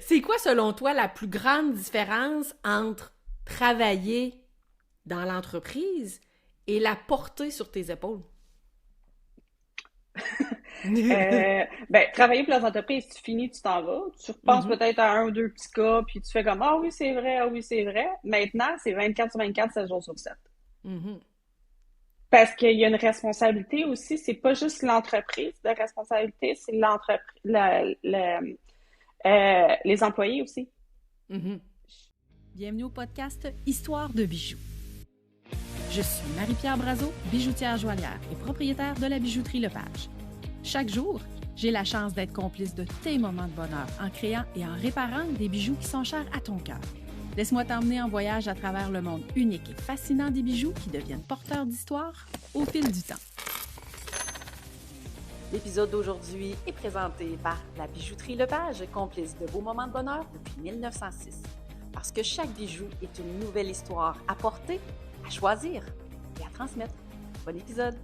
C'est quoi, selon toi, la plus grande différence entre travailler dans l'entreprise et la porter sur tes épaules? Travailler pour les entreprises, tu finis, tu t'en vas. Tu repenses Mhm, peut-être à un ou deux petits cas, puis tu fais comme, ah oui, c'est vrai, ah oui, c'est vrai. Maintenant, c'est 24 sur 24, 7 jours sur 7. mhm. Parce qu'il y a une responsabilité aussi, c'est pas juste l'entreprise de responsabilité, c'est les employés aussi. Mhm. Bienvenue au podcast Histoire de bijoux. Je suis Marie-Pierre Brazeau, bijoutière joaillière et propriétaire de la bijouterie Lepage. Chaque jour, j'ai la chance d'être complice de tes moments de bonheur en créant et en réparant des bijoux qui sont chers à ton cœur. Laisse-moi t'emmener en voyage à travers le monde unique et fascinant des bijoux qui deviennent porteurs d'histoire au fil du temps. L'épisode d'aujourd'hui est présenté par la bijouterie Lepage, complice de beaux moments de bonheur depuis 1906. Parce que chaque bijou est une nouvelle histoire à porter, à choisir et à transmettre. Bon épisode!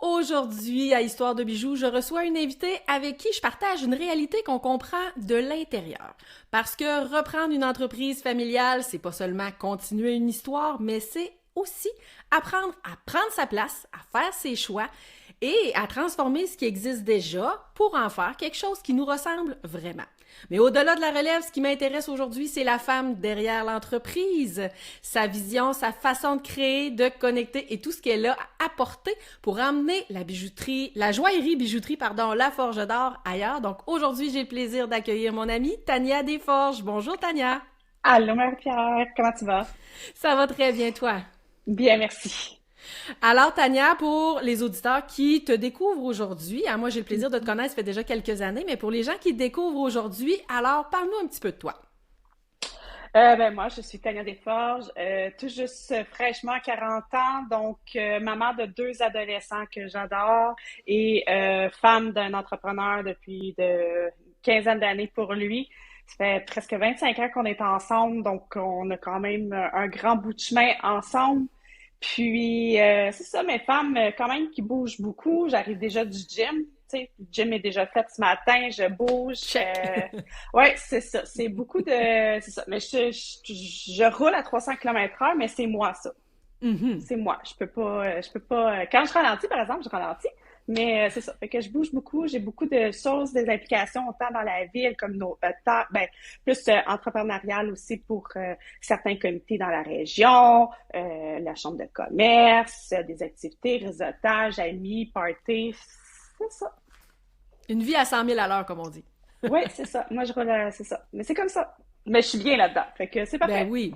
Aujourd'hui, à Histoire de bijoux, je reçois une invitée avec qui je partage une réalité qu'on comprend de l'intérieur. Parce que reprendre une entreprise familiale, c'est pas seulement continuer une histoire, mais c'est aussi apprendre à prendre sa place, à faire ses choix et à transformer ce qui existe déjà pour en faire quelque chose qui nous ressemble vraiment. Mais au-delà de la relève, ce qui m'intéresse aujourd'hui, c'est la femme derrière l'entreprise, sa vision, sa façon de créer, de connecter et tout ce qu'elle a à apporter pour emmener la bijouterie, la joaillerie bijouterie, pardon, la Forge d'Or ailleurs. Donc aujourd'hui, j'ai le plaisir d'accueillir mon amie Tania Desforges. Bonjour Tania. Allô, Marie-Pierre, comment tu vas? Ça va très bien toi? Bien, merci. Alors, Tania, pour les auditeurs qui te découvrent aujourd'hui, moi j'ai le plaisir de te connaître, ça fait déjà quelques années, mais pour les gens qui te découvrent aujourd'hui, alors parle-nous un petit peu de toi. Moi, je suis Tania Desforges, tout juste fraîchement 40 ans, donc maman de deux adolescents que j'adore et femme d'un entrepreneur depuis de quinzaine d'années pour lui. Ça fait presque 25 ans qu'on est ensemble, donc on a quand même un grand bout de chemin ensemble. Puis, c'est ça, mes femmes, quand même, qui bougent beaucoup. J'arrive déjà du gym. Tu sais, le gym est déjà fait ce matin, je bouge. Check. Ouais, c'est ça. C'est beaucoup de... C'est ça. Mais je roule à 300 km/h, mais c'est moi, ça. Mhm. C'est moi. Je peux pas. Quand je ralentis, par exemple, je ralentis. Mais c'est ça. Fait que je bouge beaucoup. J'ai beaucoup de choses, des implications, autant dans la ville comme plus entrepreneuriales aussi pour certains comités dans la région, la chambre de commerce, des activités, réseautage, amis, party. C'est ça. Une vie à 100 000 à l'heure, comme on dit. Ouais, c'est ça. Moi, je roule, c'est ça. Mais c'est comme ça. Mais je suis bien là-dedans. Fait que c'est Ben parfait. oui.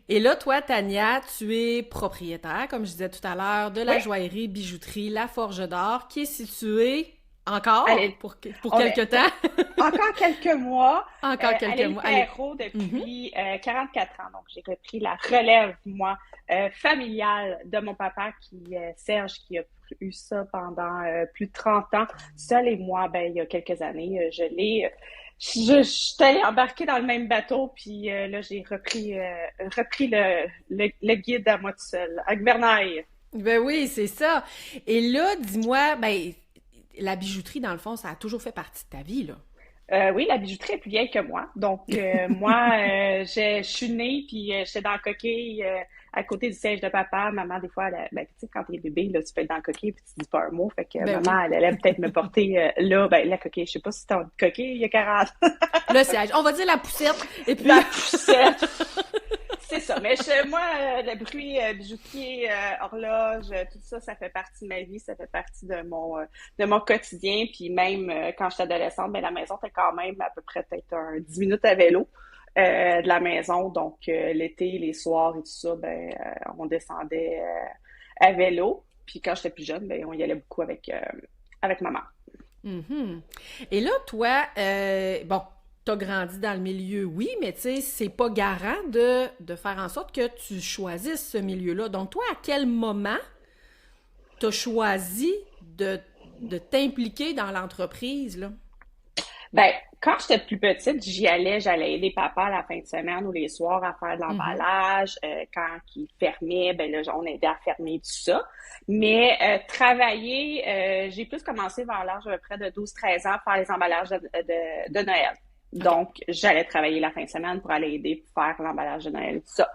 Et là, toi, Tania, tu es propriétaire, comme je disais tout à l'heure, de Oui. la joaillerie bijouterie La Forge d'Or, qui est située encore Allez, pour on est quelque temps. encore quelques mois Encore à quelques l'île mois. Allez. Perrault Mhm. depuis 44 ans. Donc, j'ai repris la relève, moi, familiale de mon papa, Serge, qui a eu ça pendant plus de 30 ans. Seul et moi, il y a quelques années, je suis allée embarquer dans le même bateau, puis là, j'ai repris le guide à moi tout seul, à Gouvernail. Ben oui, c'est ça. Et là, dis-moi, ben, la bijouterie, dans le fond, ça a toujours fait partie de ta vie, là. Oui, la bijouterie est plus vieille que moi. Donc, moi, je suis née, puis j'étais dans la coquille à côté du siège de papa. Maman, des fois, tu sais, quand t'es bébé, là, tu peux être dans la coquille, puis tu dis pas un mot. Fait que Ben maman, oui. elle allait peut-être me porter là, la coquille. Je sais pas si c'était une coquille, il y a 40. Le siège. On va dire la poussette. Et puis, La poussette. C'est ça. Mais moi, le bruit, bijoutier, horloge, tout ça, ça fait partie de ma vie, ça fait partie de mon quotidien. Puis même quand j'étais adolescente, la maison était quand même à peu près peut-être 10 minutes à vélo de la maison. Donc l'été, les soirs et tout ça, on descendait à vélo. Puis quand j'étais plus jeune, on y allait beaucoup avec maman. mhm. Et là, toi, bon, t'as grandi dans le milieu, oui, mais tu sais, c'est pas garant de faire en sorte que tu choisisses ce milieu-là. Donc, toi, à quel moment t'as choisi de t'impliquer dans l'entreprise, là? Ben, quand j'étais plus petite, j'allais aider papa la fin de semaine ou les soirs à faire de Mhm. l'emballage. Quand il fermait, ben là, on aidait à fermer tout ça. Mais travailler, j'ai plus commencé vers l'âge à peu près de 12-13 ans à faire les emballages de Noël. OK. Donc, j'allais travailler la fin de semaine pour aller aider pour faire l'emballage de Noël et tout ça.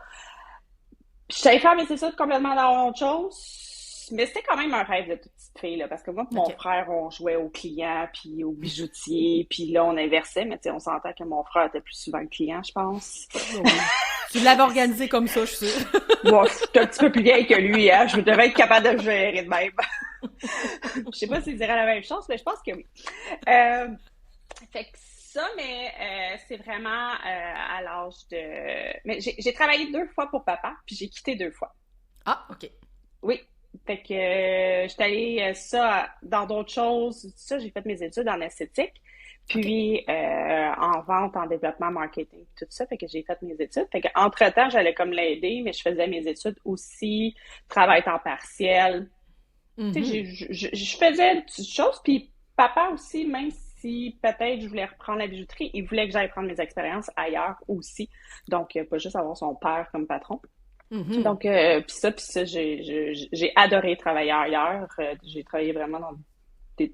Puis j'allais faire mes études complètement dans autre chose, mais c'était quand même un rêve de toute petite fille, là, parce que moi et mon OK. frère, on jouait aux clients, puis aux bijoutiers, puis là, on inversait, mais tu sais, on s'entend que mon frère était plus souvent le client, je pense. Ben oui. Tu l'avais organisé comme ça, je suis sûre. Bon, je suis un petit peu plus vieille que lui, hein, je devais être capable de le gérer de même. Je sais pas s'il dirait la même chose, mais je pense que oui. Euh, Fait que ça, mais c'est vraiment à l'âge de... Mais j'ai travaillé 2 fois pour papa, puis j'ai quitté 2 fois. Ah, OK. Oui. Fait que j'étais allée ça dans d'autres choses. Ça, j'ai fait mes études en esthétique, OK. puis en vente, en développement, marketing, tout ça. Fait que j'ai fait mes études. Fait que entre-temps, j'allais comme l'aider, mais je faisais mes études aussi, travail temps partiel. Tu sais, Mhm. je faisais des petites choses, puis papa aussi, même si peut-être je voulais reprendre la bijouterie, il voulait que j'aille prendre mes expériences ailleurs aussi. Donc, pas juste avoir son père comme patron. Mhm. Donc, puis ça, j'ai adoré travailler ailleurs. J'ai travaillé vraiment dans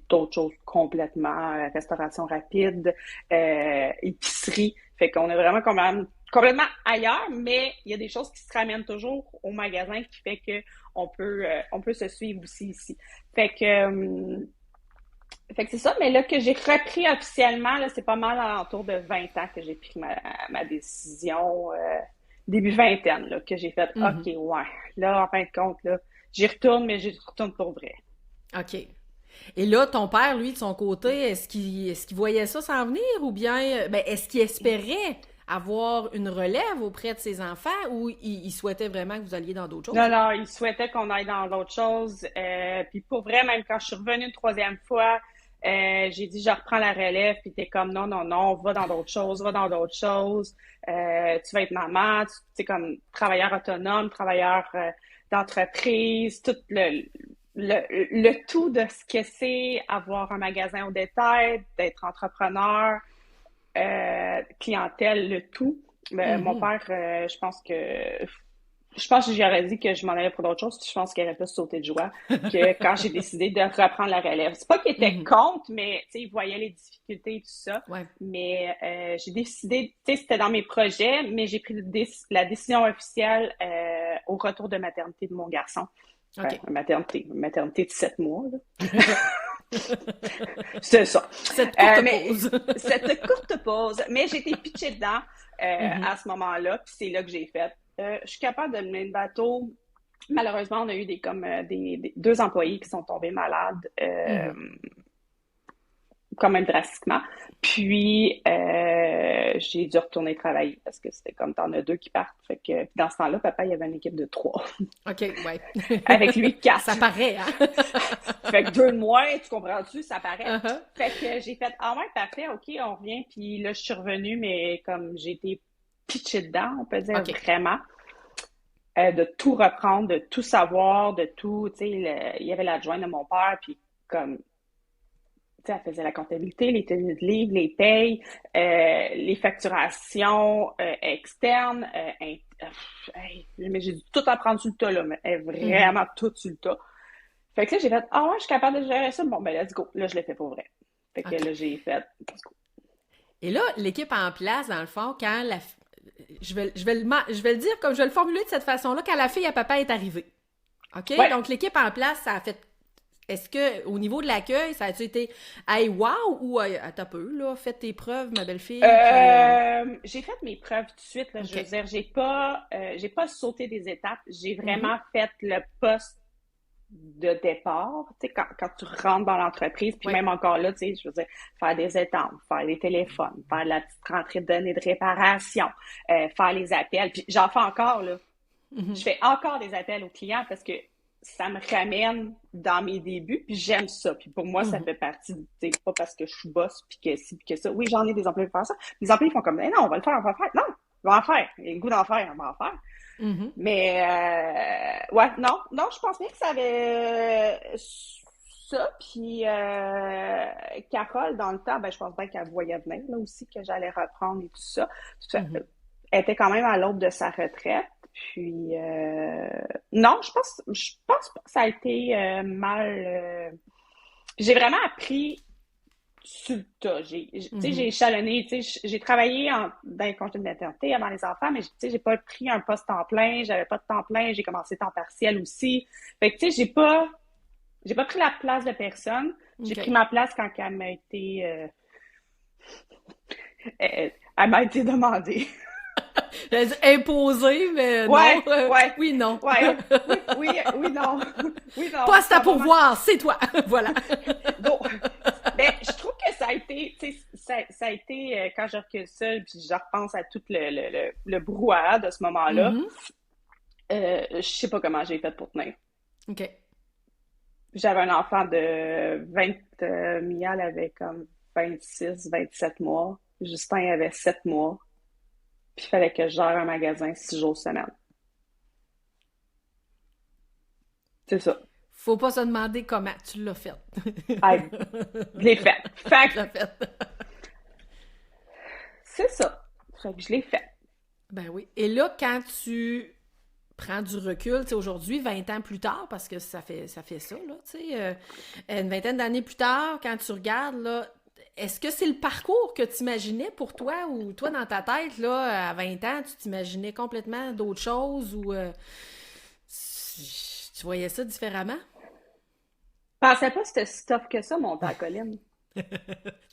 d'autres choses complètement, restauration rapide, épicerie. Fait qu'on est vraiment complètement ailleurs, mais il y a des choses qui se ramènent toujours au magasin qui fait que on peut se suivre aussi ici. Fait que, fait que c'est ça, mais là que j'ai repris officiellement, là, c'est pas mal à l'entour de 20 ans que j'ai pris ma décision, début vingtaine, là, que j'ai fait, OK, Mhm. ouais, là, en fin de compte, là, j'y retourne, mais j'y retourne pour vrai. OK. Et là, ton père, lui, de son côté, est-ce qu'il voyait ça s'en venir ou bien ben, est-ce qu'il espérait avoir une relève auprès de ses enfants ou il souhaitait vraiment que vous alliez dans d'autres Non, choses? non, il souhaitait qu'on aille dans d'autres choses. Puis pour vrai, même quand je suis revenue une troisième fois, j'ai dit, je reprends la relève. Puis t'es comme, non, non, non, va dans d'autres choses, va dans d'autres choses. Tu vas être maman, tu sais, comme travailleur autonome, travailleur d'entreprise, tout le tout de ce que c'est avoir un magasin au détail, d'être entrepreneur, clientèle, le tout. Mon Mhm. père, je pense que j'aurais dit que je m'en allais pour d'autres choses, puis je pense qu'il aurait pas sauté de joie que quand j'ai décidé de reprendre la relève. C'est pas qu'il était Mhm. contre, mais tu sais, il voyait les difficultés et tout ça. Ouais. Mais j'ai décidé, tu sais, c'était dans mes projets, mais j'ai pris la décision officielle au retour de maternité de mon garçon. OK. Maternité de 7 mois, là. C'est ça. Cette courte Mais pause. cette courte pause, mais j'ai été pitchée dedans Mhm. à ce moment-là, puis c'est là que j'ai fait. Je suis capable de mener le bateau. Malheureusement, on a eu comme deux employés qui sont tombés malades Mhm. quand même drastiquement. Puis j'ai dû retourner travailler parce que c'était comme t'en as deux qui partent. Fait que dans ce temps-là, papa, il y avait une équipe de 3. OK, ouais. Avec lui, Ça 4. paraît, hein? Fait que 2 de moins, tu comprends-tu, ça paraît. Uh-huh. Fait que j'ai fait, ah ouais, parfait, ok, on revient. Puis là, je suis revenue, mais comme j'ai été pitchée dedans, on peut dire OK. vraiment, de tout reprendre, de tout savoir, de tout, tu sais, il y avait l'adjoint de mon père, puis comme, tu sais, elle faisait la comptabilité, les tenues de livre, les payes, les facturations externes, hey, mais j'ai dû tout apprendre sur le tas, là, mais Mhm. vraiment tout sur le tas. Fait que là, j'ai fait, ah ouais, je suis capable de gérer ça. Bon, ben, let's go. Là, je le fais pour vrai. Fait que OK. là, j'ai fait, let's go. Et là, l'équipe en place, dans le fond, quand je vais le dire comme je vais le formuler de cette façon-là, quand la fille à papa est arrivée. OK? Ouais. Donc, l'équipe en place, ça a fait. Est-ce que, au niveau de l'accueil, ça a-tu été, hey, wow, ou, attends un peu, là, faites tes preuves, ma belle-fille, puis, J'ai fait mes preuves tout de suite, là. Je veux OK. dire, j'ai pas sauté des étapes. J'ai Mhm. vraiment fait le poste de départ, tu sais, quand tu rentres dans l'entreprise, puis Ouais. même encore là, tu sais, je veux dire, faire des étampes, faire les téléphones, faire la petite rentrée de données de réparation, faire les appels, puis j'en fais encore, là. Je Mhm. fais encore des appels aux clients parce que ça me ramène dans mes débuts, puis j'aime ça. Puis pour moi, ça Mhm. fait partie, tu sais, pas parce que je suis boss, puis que si, puis que ça. Oui, j'en ai des employés pour faire ça. Les employés font comme, eh non, on va le faire, on va le faire. Non, on va en faire. Il y a le goût d'en faire, on va en faire. Mhm. Mais, ouais, non, non, je pense bien que ça avait ça. Puis Carole, dans le temps, ben, je pense bien qu'elle voyait venir là aussi que j'allais reprendre et tout ça. Mhm. Elle était quand même à l'aube de sa retraite. Puis non, je pense pas que ça a été mal. J'ai vraiment appris sur le tas. Tu sais, j'ai Mhm. échelonné. Tu sais, j'ai travaillé dans les congés de maternité avant les enfants, mais tu sais, j'ai pas pris un poste temps plein. J'avais pas de temps plein. J'ai commencé temps partiel aussi. Fait que tu sais, j'ai pas pris la place de personne. J'ai pris OK. ma place quand elle m'a été, elle m'a été demandée. J'allais dire imposé, mais non. Ouais, ouais, Oui, non. ouais, oui, oui, oui, non, oui, non, Poste à ça va pourvoir, c'est toi. Voilà. donc, ben, je trouve que ça a été, tu sais, ça a été, quand je recule ça, puis je repense à tout le brouhaha de ce moment-là, Mhm. je sais pas comment j'ai fait pour tenir. OK. J'avais un enfant de 20, Mial avait comme 26, 27 mois. Justin avait 7 mois. Puis il fallait que je gère un magasin 6 jours semaine. C'est ça. Faut pas se demander comment tu l'as fait. Ah, je l'ai fait. Fait Tu que l'as fait. c'est ça. Fait que je l'ai fait. Ben oui. Et là, quand tu prends du recul, tu sais, aujourd'hui, 20 ans plus tard, parce que ça fait ça, là, tu sais, une vingtaine d'années plus tard, quand tu regardes, là, est-ce que c'est le parcours que tu imaginais pour toi ou toi, dans ta tête, là, à 20 ans, tu t'imaginais complètement d'autres choses ou tu voyais ça différemment? Je pensais pas que c'était si tough que ça, monter à la colline.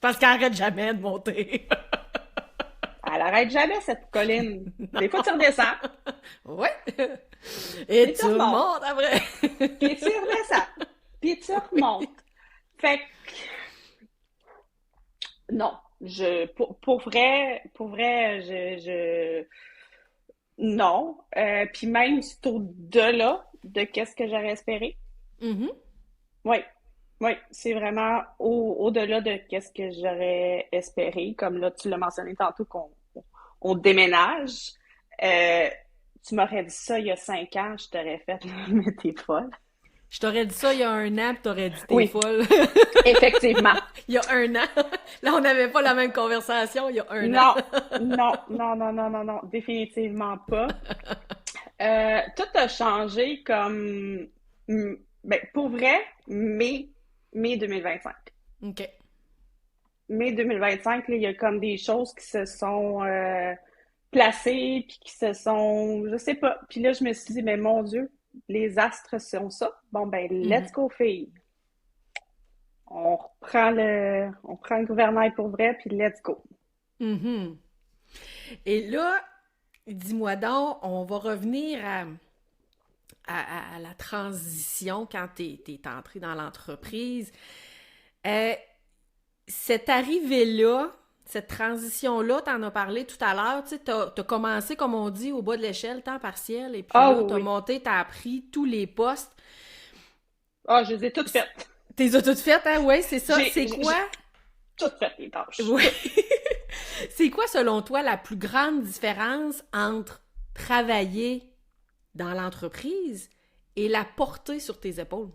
Parce qu'elle arrête jamais de monter. Elle arrête jamais, cette colline. Des fois, tu redescends, Ouais. Et puis tu tu remontes, remontes après. puis tu redescends, puis tu remontes. Fait que, non. Pour vrai, non. Puis même, c'est au-delà de qu'est-ce que j'aurais espéré. Mhm. Oui, oui, c'est vraiment au-delà de qu'est-ce que j'aurais espéré. Comme là, tu l'as mentionné tantôt qu'on déménage. Euh, Tu m'aurais dit ça il y a 5 ans, je t'aurais fait, mais t'es folle. Je t'aurais dit ça il y a un an, puis t'aurais dit t'es Oui, folle. effectivement. Il y a un an. Là, on n'avait pas la même conversation il y a un an. Non, non, non, non, non, non, non, définitivement pas. Tout a changé comme, ben, pour vrai, mai 2025. OK. Mai 2025, là, il y a comme des choses qui se sont placées, puis qui se sont, je sais pas. Puis là, je me suis dit, mais mon Dieu, les astres sont ça. Bon, ben, let's Mhm. go, filles. On prend le gouvernail pour vrai, puis let's go. Mhm. Et là, dis-moi donc, on va revenir à la transition quand t'es entré dans l'entreprise. Euh, Cette arrivée-là, cette transition-là, t'en as parlé tout à l'heure, tu sais, t'as commencé, comme on dit, au bas de l'échelle, temps partiel, et puis Ah là, oui, t'as oui. monté, t'as appris tous les postes. Ah, je les ai toutes faites. T'es toutes faites, hein? Ouais, c'est ça. J'ai, C'est j'ai, quoi? j'ai toutes fait les tâches. Ouais. Toutes. C'est quoi, selon toi, la plus grande différence entre travailler dans l'entreprise et la porter sur tes épaules?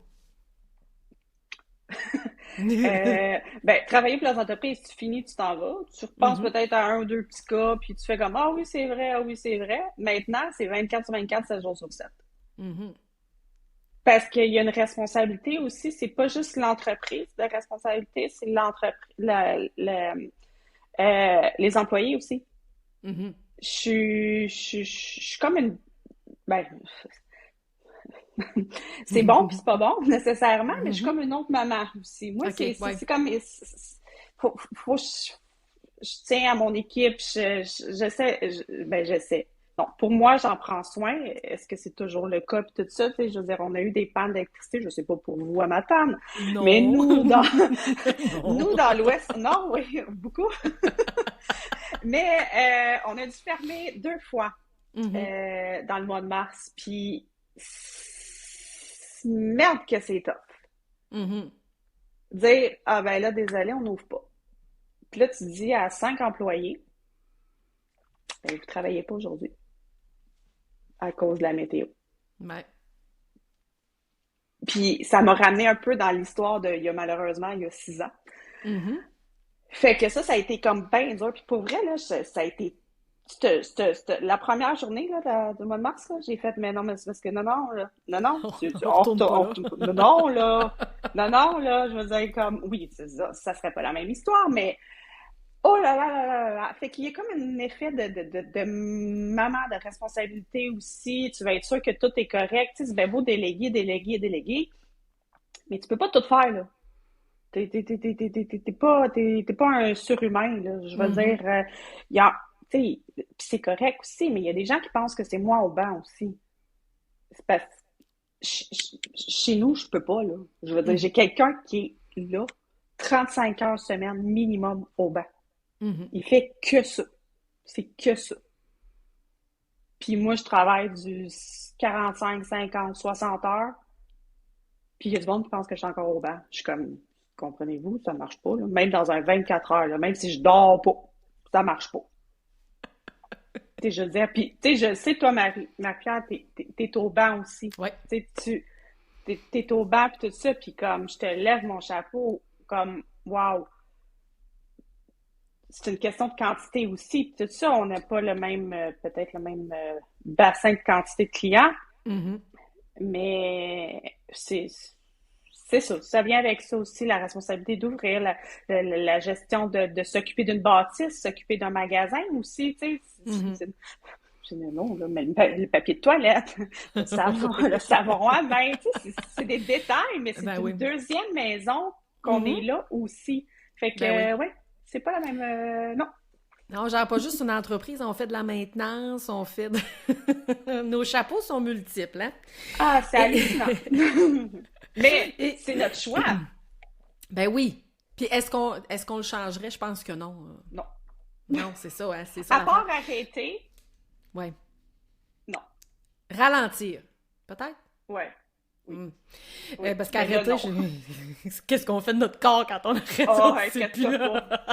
Ben, travailler pour les entreprises, tu finis, tu t'en vas. Tu repenses Mhm, peut-être à un ou deux petits cas, puis tu fais comme, ah oui, c'est vrai, ah oui, c'est vrai. Maintenant, c'est 24 sur 24, 7 jours sur 7. mhm, Parce qu'il y a une responsabilité aussi, c'est pas juste l'entreprise de responsabilité, c'est les employés aussi. mhm, Je suis comme une, ben, c'est bon puis c'est pas bon nécessairement, mais je suis mhm. comme une autre maman aussi. Moi, c'est OK, c'est ouais. c'est comme faut je tiens à mon équipe, j'essaie, ben j'essaie. Non, pour moi, j'en prends soin. Est-ce que c'est toujours le cas puis tout ça, tu sais, je veux dire, on a eu des pannes d'électricité, je sais pas pour vous à Matane, mais Non. nous dans nous Non. dans l'Ouest, non, oui, beaucoup. Mais on a dû fermer 2 fois Mhm, dans le mois de mars, puis merde que c'est tough. mhm. Dire, ah ben là, désolé, on n'ouvre pas. Puis là, tu dis à 5 employés, ben, vous travaillez pas aujourd'hui à cause de la météo. Ouais. Puis ça m'a ramené un peu dans l'histoire il y a malheureusement, il y a 6 ans. Mhm. Fait que ça a été comme bien dur. Puis pour vrai, là, ça a été la première journée là, du mois de mars, là, j'ai fait, mais non, mais c'est parce que non, là, non, On retourne pas là. non, là, non, là, je veux dire, comme, oui, ça serait pas la même histoire, mais, oh là là là là là. Fait qu'il y a comme un effet de maman, de responsabilité aussi. Tu vas être sûr que tout est correct. Tu sais, c'est bien beau déléguer, mais tu peux pas tout faire, là. T'es pas un surhumain, là. Je veux Mhm. dire, il y a, tu sais, pis c'est correct aussi, mais il y a des gens qui pensent que c'est moi au banc aussi. C'est parce que chez nous, je peux pas, là. Je veux dire, Mhm. j'ai quelqu'un qui est là, 35 heures semaine minimum au banc. Mhm. Il fait que ça. C'est que ça. Puis moi, je travaille du 45, 50, 60 heures. Puis il y a du monde qui pense que je suis encore au banc. Je suis comme, comprenez-vous, ça marche pas, là. Même dans un 24 heures, là, même si je dors pas, ça marche pas. Tu sais, je veux dire, puis, tu sais, je sais, toi, Marie-Pierre, t'es au banc aussi. Ouais. Tu sais, t'es au banc, puis tout ça, puis comme, je te lève mon chapeau, comme, wow, c'est une question de quantité aussi. Puis tout ça, on n'a pas le même, peut-être le même bassin de quantité de clients, Mhm. mais c'est ça. Ça vient avec ça aussi, la responsabilité d'ouvrir, la gestion de s'occuper d'une bâtisse, s'occuper d'un magasin aussi, tu sais. Mhm. Non, là, mais le papier de toilette, le savon à main, tu sais, c'est des détails, mais c'est Ben une oui. deuxième maison qu'on Mhm. est là aussi. Fait Ben oui. que, ouais, c'est pas la même. Non. Non, genre pas juste une entreprise, on fait de la maintenance, on fait Nos chapeaux sont multiples, hein? Ah, c'est Et, hallucinant. Mais et c'est notre choix. ben oui. Puis est-ce qu'on le changerait? Je pense que non. Non. Non, c'est ça, hein? C'est ça À l'affaire. part arrêter, Ouais. non. Ralentir. Peut-être? Ouais, oui, Hmm. oui. Parce Mais là, qu'arrêter, non. qu'est-ce qu'on fait de notre corps quand on arrête ça? Oh, C'est plus inquiète-toi pas. là.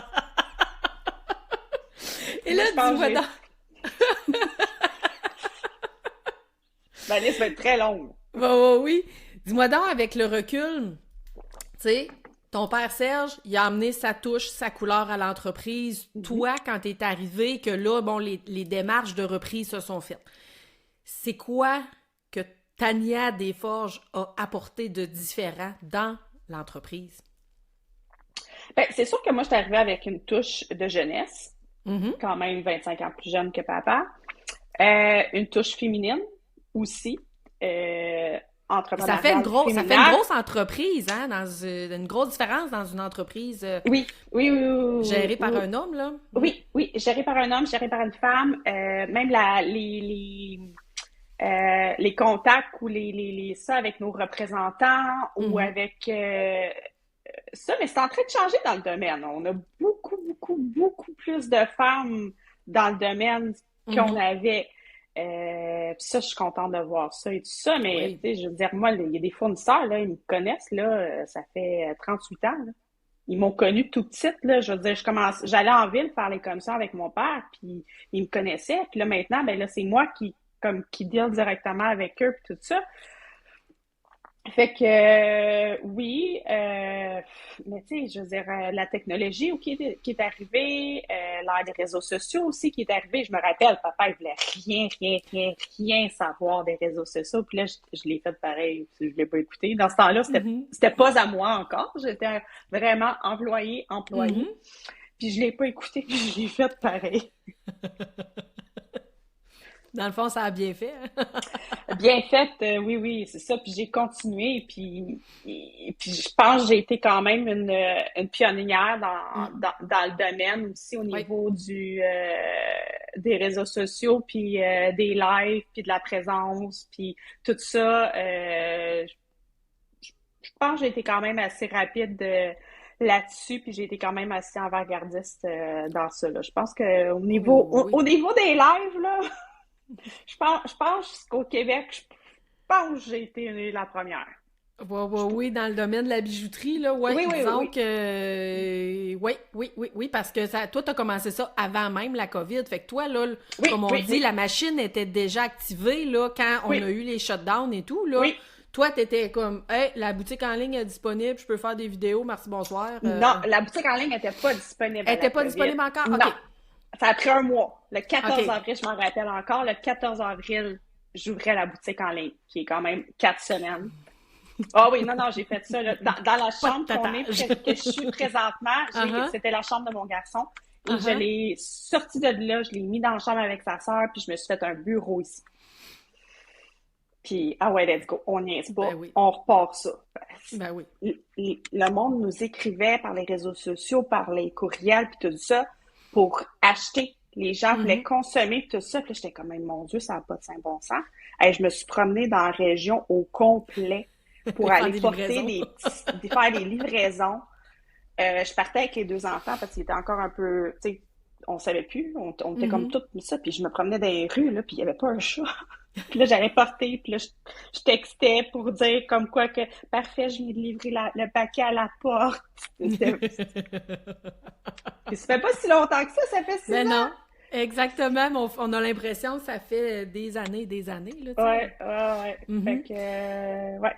Et là, Moi, je pense que dis-moi donc. la liste va être très longue. Oui. Dis-moi donc, avec le recul, tu sais, ton père Serge, il a amené sa touche, sa couleur à l'entreprise. Mhm. Toi, quand t'es arrivé, que là, bon, les démarches de reprise se sont faites. C'est quoi que Tania Desforges a apporté de différent dans l'entreprise? Ben, c'est sûr que moi, je suis arrivée avec une touche de jeunesse, Mhm. quand même 25 ans plus jeune que papa. Une touche féminine aussi, euh, entrepreneuriale Ça fait une féminin. grosse entreprise, hein, une grosse différence dans une entreprise Oui, oui, oui, oui, gérée par oui, un homme, là. Mhm. oui, oui, gérée par un homme, gérée par une femme, même les contacts ou ça avec nos représentants ou Mhm. avec ça, mais c'est en train de changer dans le domaine. On a beaucoup, beaucoup, beaucoup plus de femmes dans le domaine qu'on Mhm. avait. Puis ça, je suis contente de voir ça et tout ça, mais Oui. tu sais, je veux dire, moi, il y a des fournisseurs, là, ils me connaissent, là, ça fait 38 ans, là. Ils m'ont connue tout petite, là. Je veux dire, j'allais en ville faire les commissions avec mon père, puis ils me connaissaient. Puis là, maintenant, ben là, c'est moi qui deal directement avec eux, puis tout ça. Fait que oui, mais tu sais, je veux dire, la technologie qui est arrivée, l'ère des réseaux sociaux aussi qui est arrivée. Je me rappelle, papa, il voulait rien savoir des réseaux sociaux. Puis là, je l'ai fait pareil, je l'ai pas écouté. Dans ce temps-là, Mhm. c'était pas à moi encore. J'étais vraiment employée. Mhm. Puis je l'ai pas écouté, puis je l'ai fait pareil. Dans le fond, ça a bien fait, hein? Bien fait, oui, oui, c'est ça. Puis j'ai continué, puis je pense que j'ai été quand même une pionnière Mm. dans le domaine aussi au Oui. niveau des réseaux sociaux, puis des lives, puis de la présence, puis tout ça. Je pense que j'ai été quand même assez rapide là-dessus, puis j'ai été quand même assez avant-gardiste dans ça, là. Je pense que Oh, oui. au niveau des lives, là, je pense qu'au Québec, je pense que j'ai été la première. Oui, oui, oui, dans le domaine de la bijouterie, là, ouais, Oui, oui, oui, disons oui. que, oui, oui, oui, oui, parce que toi, t'as commencé ça avant même la COVID, fait que toi, là, Oui, comme on oui, dit, oui, la machine était déjà activée, là, quand on oui, a eu les shutdowns et tout, là, oui. Toi, t'étais comme, hey, la boutique en ligne est disponible, je peux faire des vidéos, merci, bonsoir. Non, la boutique en ligne n'était pas disponible Elle à la était pas COVID. disponible encore? Non, OK. ça a pris un mois. Le 14 OK. avril, je m'en rappelle encore, le 14 avril, j'ouvrais la boutique en ligne, qui est quand même 4 semaines. Ah oui, non, non, j'ai fait ça. Là. Dans la Pas de chambre tatage. que je suis présentement, Uh-huh. c'était la chambre de mon garçon. Et je Uh-huh. l'ai sorti de là, je l'ai mis dans la chambre avec sa sœur, puis je me suis fait un bureau ici. Puis, ah ouais, let's go, on niaise pas, Ben oui. on repart ça. Ben oui. Le monde nous écrivait par les réseaux sociaux, par les courriels, puis tout ça, pour acheter. Les gens voulaient Mhm. consommer, puis tout ça. Puis là, j'étais comme, mon Dieu, ça n'a pas de saint bon sens. Et je me suis promenée dans la région au complet pour Faire aller des porter livraisons. faire des livraisons. Je partais avec les deux enfants parce qu'ils étaient encore un peu, tu sais, on savait plus, on était comme Mhm. toutes ça, puis je me promenais dans les rues, là, puis il y avait pas un chat. Puis là, j'allais porter, puis là, je textais pour dire comme quoi que, parfait, je viens de livrer le paquet à la porte. Puis ça fait pas si longtemps que ça fait Mais 6 ans. non, exactement, mais on a l'impression que ça fait des années, là, tu sais. Ouais, ouais, ouais. Fait Mhm. que, ouais.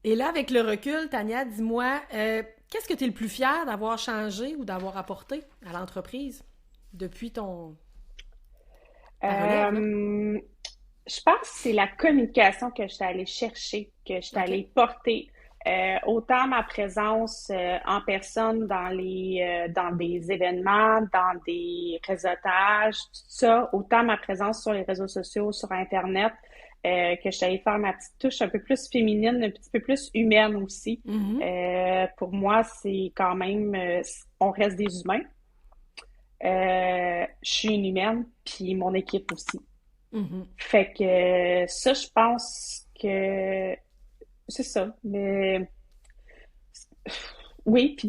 Et là, avec le recul, Tania, dis-moi, qu'est-ce que tu es le plus fier d'avoir changé ou d'avoir apporté à l'entreprise depuis ta relève, là? Euh, je pense que c'est la communication que je suis allée chercher, que je suis OK. allée porter. Autant ma présence en personne dans des événements, dans des réseautages, tout ça, autant ma présence sur les réseaux sociaux, sur Internet, que je suis allée faire ma petite touche un peu plus féminine, un petit peu plus humaine aussi. Mhm. Pour moi, c'est quand même, on reste des humains. Je suis une humaine, puis mon équipe aussi. Mhm. Fait que ça, je pense que c'est ça. Mais oui, puis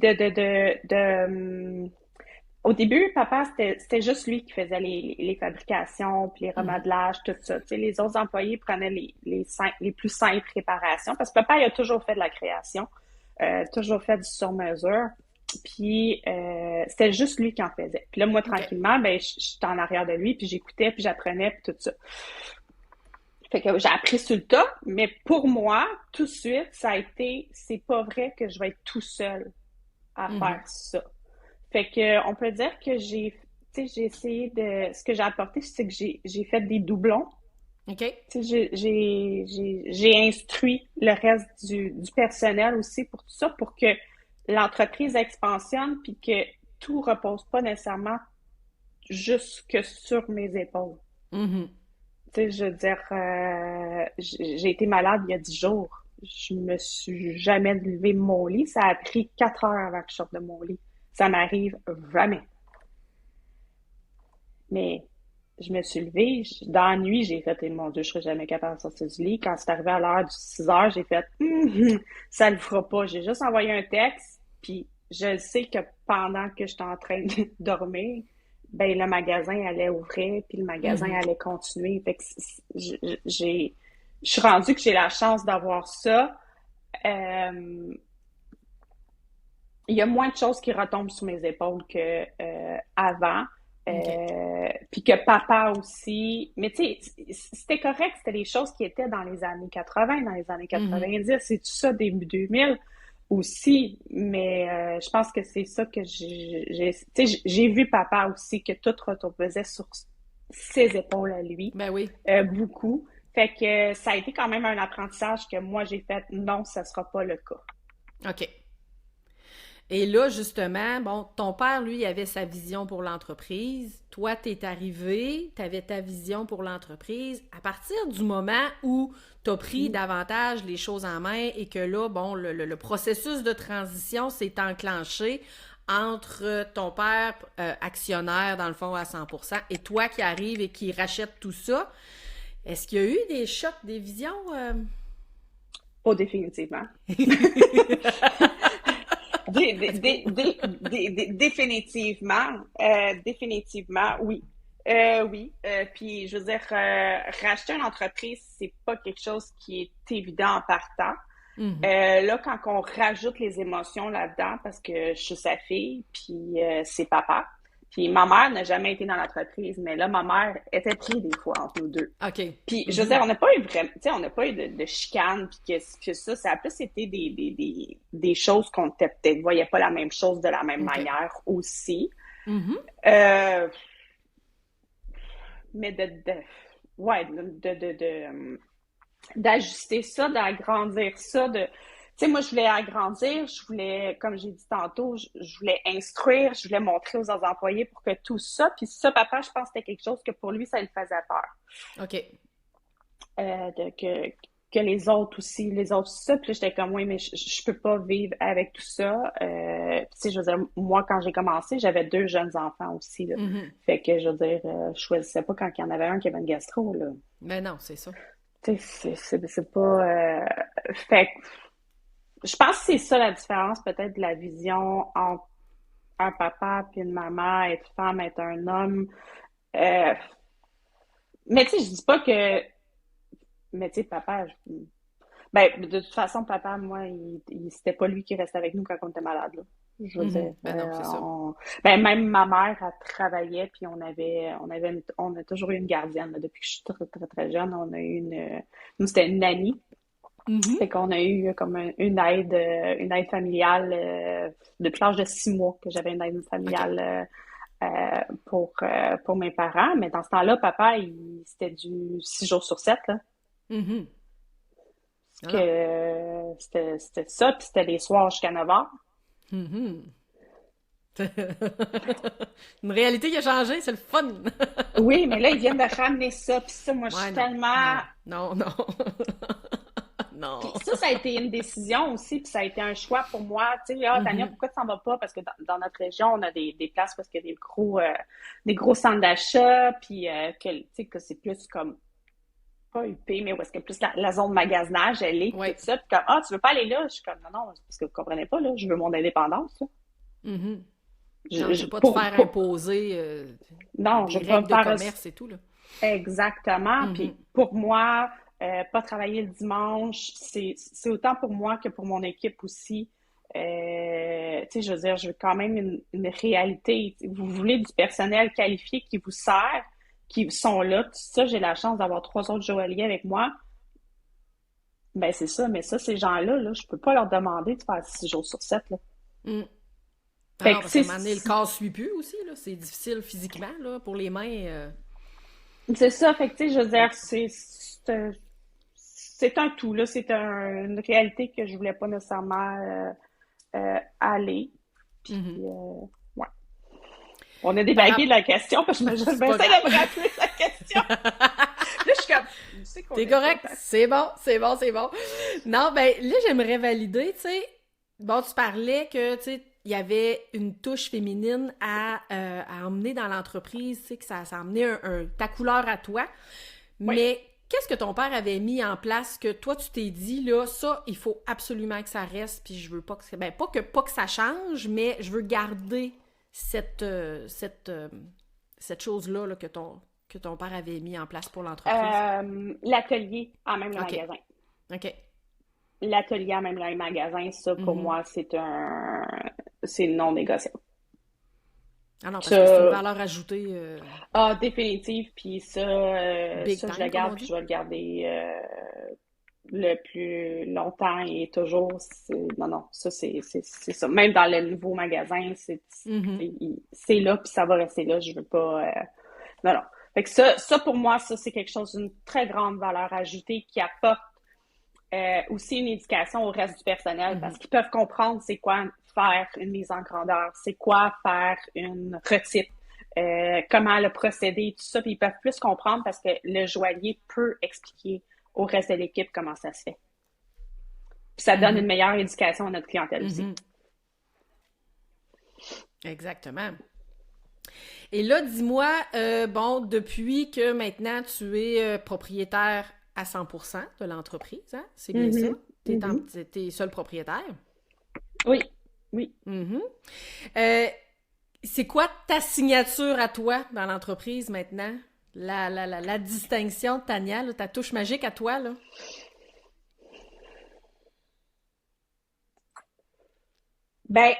au début, papa, c'était juste lui qui faisait les fabrications, puis les Mhm. remodelages, tout ça. Tu sais, les autres employés prenaient les plus simples réparations, parce que papa, il a toujours fait de la création, toujours fait du sur-mesure. Puis c'était juste lui qui en faisait. Puis là, moi, OK. tranquillement, ben, j'étais en arrière de lui, puis j'écoutais, puis j'apprenais, puis tout ça. Fait que j'ai appris sur le tas, mais pour moi, tout de suite, ça a été, c'est pas vrai que je vais être tout seul à Mhm. faire ça. Fait que on peut dire que tu sais, j'ai essayé ce que j'ai apporté, c'est que j'ai fait des doublons. OK. Tu sais, j'ai instruit le reste du personnel aussi pour tout ça, pour que l'entreprise expansionne, puis que tout repose pas nécessairement juste que sur mes épaules. Mhm. Tu sais, je veux dire, j'ai été malade il y a 10 jours. Je me suis jamais levé de mon lit. Ça a pris 4 heures avant que je sorte de mon lit. Ça m'arrive jamais. Mais je me suis levée. Dans la nuit, j'ai fait, mon Dieu, je serais jamais capable de sortir du lit. Quand c'est arrivé à l'heure du 6 heures, j'ai fait, ça le fera pas. J'ai juste envoyé un texte, puis je sais que pendant que j'étais en train de dormir, ben le magasin allait ouvrir, puis le magasin Mhm. allait continuer. Fait que je suis rendue que j'ai la chance d'avoir ça. Euh, il y a moins de choses qui retombent sur mes épaules que avant. OK. Puis que papa aussi. Mais tu sais, c'était correct, c'était des choses qui étaient dans les années 80, dans les années Mhm. 90, c'est tout ça début 2000 aussi. Mais je pense que c'est ça que tu sais, j'ai vu papa aussi que tout reposait sur ses épaules à lui, Ben oui. beaucoup. Fait que ça a été quand même un apprentissage que moi j'ai fait, non, ça sera pas le cas. OK. Et là, justement, bon, ton père, lui, il avait sa vision pour l'entreprise. Toi, t'es arrivé, t'avais ta vision pour l'entreprise. À partir du moment où t'as pris davantage les choses en main et que là, bon, le processus de transition s'est enclenché entre ton père, actionnaire, dans le fond, à 100%, et toi qui arrives et qui rachète tout ça, est-ce qu'il y a eu des chocs, des visions? Pas définitivement. Définitivement, définitivement, oui. Oui. Puis, je veux dire, racheter une entreprise, c'est pas quelque chose qui est évident en partant. Mhm. Là, quand on rajoute les émotions là-dedans, parce que je suis sa fille, puis c'est papa, Puis ma mère n'a jamais été dans l'entreprise, mais là, ma mère était prise des fois entre nous deux. OK. Puis, je veux dire, on n'a pas eu vraiment, tu sais, on n'a pas eu de chicane, puis que ça a plus été des choses qu'on peut-être voyait pas la même chose de la même OK. manière aussi. Mhm. Euh, mais ouais, d'ajuster ça, d'agrandir ça, tu sais, moi, je voulais agrandir, je voulais, comme j'ai dit tantôt, je voulais instruire, je voulais montrer aux autres employés pour que tout ça, puis ça, papa, je pense que c'était quelque chose que pour lui, ça lui faisait peur. OK. Que les autres aussi, les autres ça. Puis j'étais comme, oui, mais je peux pas vivre avec tout ça. Tu sais, je veux dire, moi, quand j'ai commencé, j'avais 2 jeunes enfants aussi, là. Mhm. Fait que, je veux dire, je choisissais pas quand il y en avait un qui avait une gastro, là. Ben non, c'est ça. Tu sais, c'est pas... Fait que, je pense que c'est ça la différence, peut-être, de la vision entre un papa puis une maman, être femme, être un homme. Euh, mais tu sais, je dis pas que... Mais tu sais, papa, ben, de toute façon, papa, moi, c'était pas lui qui restait avec nous quand on était malade, là. Je veux Mhm. dire, Ben non, c'est ça. ben, même ma mère, elle travaillait, puis on a toujours eu une gardienne, là. Depuis que je suis très, très, très jeune, on a eu nous, c'était une nanny. Mhm. Fait qu'on a eu comme une aide familiale, depuis l'âge de 6 mois que j'avais une aide OK. familiale, pour mes parents. Mais dans ce temps-là, papa, c'était du 6 jours sur 7, là. Mhm. Non, non. Que c'était ça, puis c'était les soirs jusqu'à 9 heures. Mhm. Une réalité qui a changé, c'est le fun. Oui, mais là, ils viennent de ramener ça, puis ça, moi, je Ouais, suis non, tellement... non, non, non. Puis Non. ça a été une décision aussi, puis ça a été un choix pour moi. Tu sais, Tania, Mhm. pourquoi tu s'en vas pas? Parce que dans notre région, on a des places parce qu'il y a des gros centres d'achat, puis tu sais, que c'est plus comme, pas UP, mais où est-ce que plus la zone de magasinage, elle est, puis Oui. tout ça. Puis comme, tu veux pas aller là? Je suis comme, non, non, c'est parce que vous comprenez pas, là, je veux mon indépendance, là. Mhm. Non, tu veux pas te Pour, faire imposer non, je des veux pas règles me de faire commerce et tout, là. exactement. Mhm. Puis pour moi, pas travailler le dimanche, c'est autant pour moi que pour mon équipe aussi. Tu sais, je veux dire, je veux quand même une réalité. Vous voulez du personnel qualifié qui vous sert, qui sont là. Tout ça, j'ai la chance d'avoir 3 autres joailliers avec moi. Ben c'est ça, mais ça, ces gens-là, là, je peux pas leur demander de faire 6 jours sur 7, là. Mm. Ah Fait non, que parce qu'à un moment donné, le corps suit plus aussi, là. C'est difficile physiquement, là, pour les mains. c'est ça, fait que tu sais, je veux dire, c'est un tout, là. C'est une réalité que je voulais pas nécessairement aller. Puis, Mhm. ouais. On a Par dévagué rap- de la question parce que je C'est vais pas essayer grave. de me rappeler de la question. Là, je suis comme, je sais qu'on T'es est pas correct, c'est bon, c'est bon, c'est bon. Non, ben là, j'aimerais valider, tu sais. Bon, tu parlais que, tu sais, il y avait une touche féminine à emmener dans l'entreprise, tu sais, que ça a amené ta couleur à toi. Oui. Mais qu'est-ce que ton père avait mis en place que toi, tu t'es dit, là, ça, il faut absolument que ça reste, puis je veux pas que... Ben, pas que ça change, mais je veux garder cette chose-là là, que ton père avait mis en place pour l'entreprise. L'atelier à même le OK. magasin. OK. L'atelier à même le magasin, ça, pour Mhm. moi, c'est non négociable. Ah non, parce que c'est une Ça, valeur ajoutée définitive, puis big ça, je le time, comme on garde, puis dit. je vais le garder le plus longtemps et toujours. Non, non, ça, c'est ça. Même dans le nouveau magasin, Mhm. c'est là, puis ça va rester là. Je veux pas. Non, non. Fait que ça, pour moi, ça, c'est quelque chose d'une très grande valeur ajoutée qui apporte aussi une éducation au reste du personnel parce Mhm. qu'ils peuvent comprendre c'est quoi faire une mise en grandeur, c'est quoi faire une retype, comment le procéder, tout ça, puis ils peuvent plus comprendre parce que le joaillier peut expliquer au reste de l'équipe comment ça se fait. Puis ça donne une Mhm. meilleure éducation à notre clientèle aussi. Mhm. Exactement. Et là, dis-moi, bon, depuis que maintenant tu es propriétaire à 100% de l'entreprise, hein? C'est bien ça? Mhm, mhm. T'es seul propriétaire? Oui, oui. Mhm. Euh, c'est quoi ta signature à toi dans l'entreprise maintenant? La distinction de Tania, là, ta touche magique à toi, là? Ben,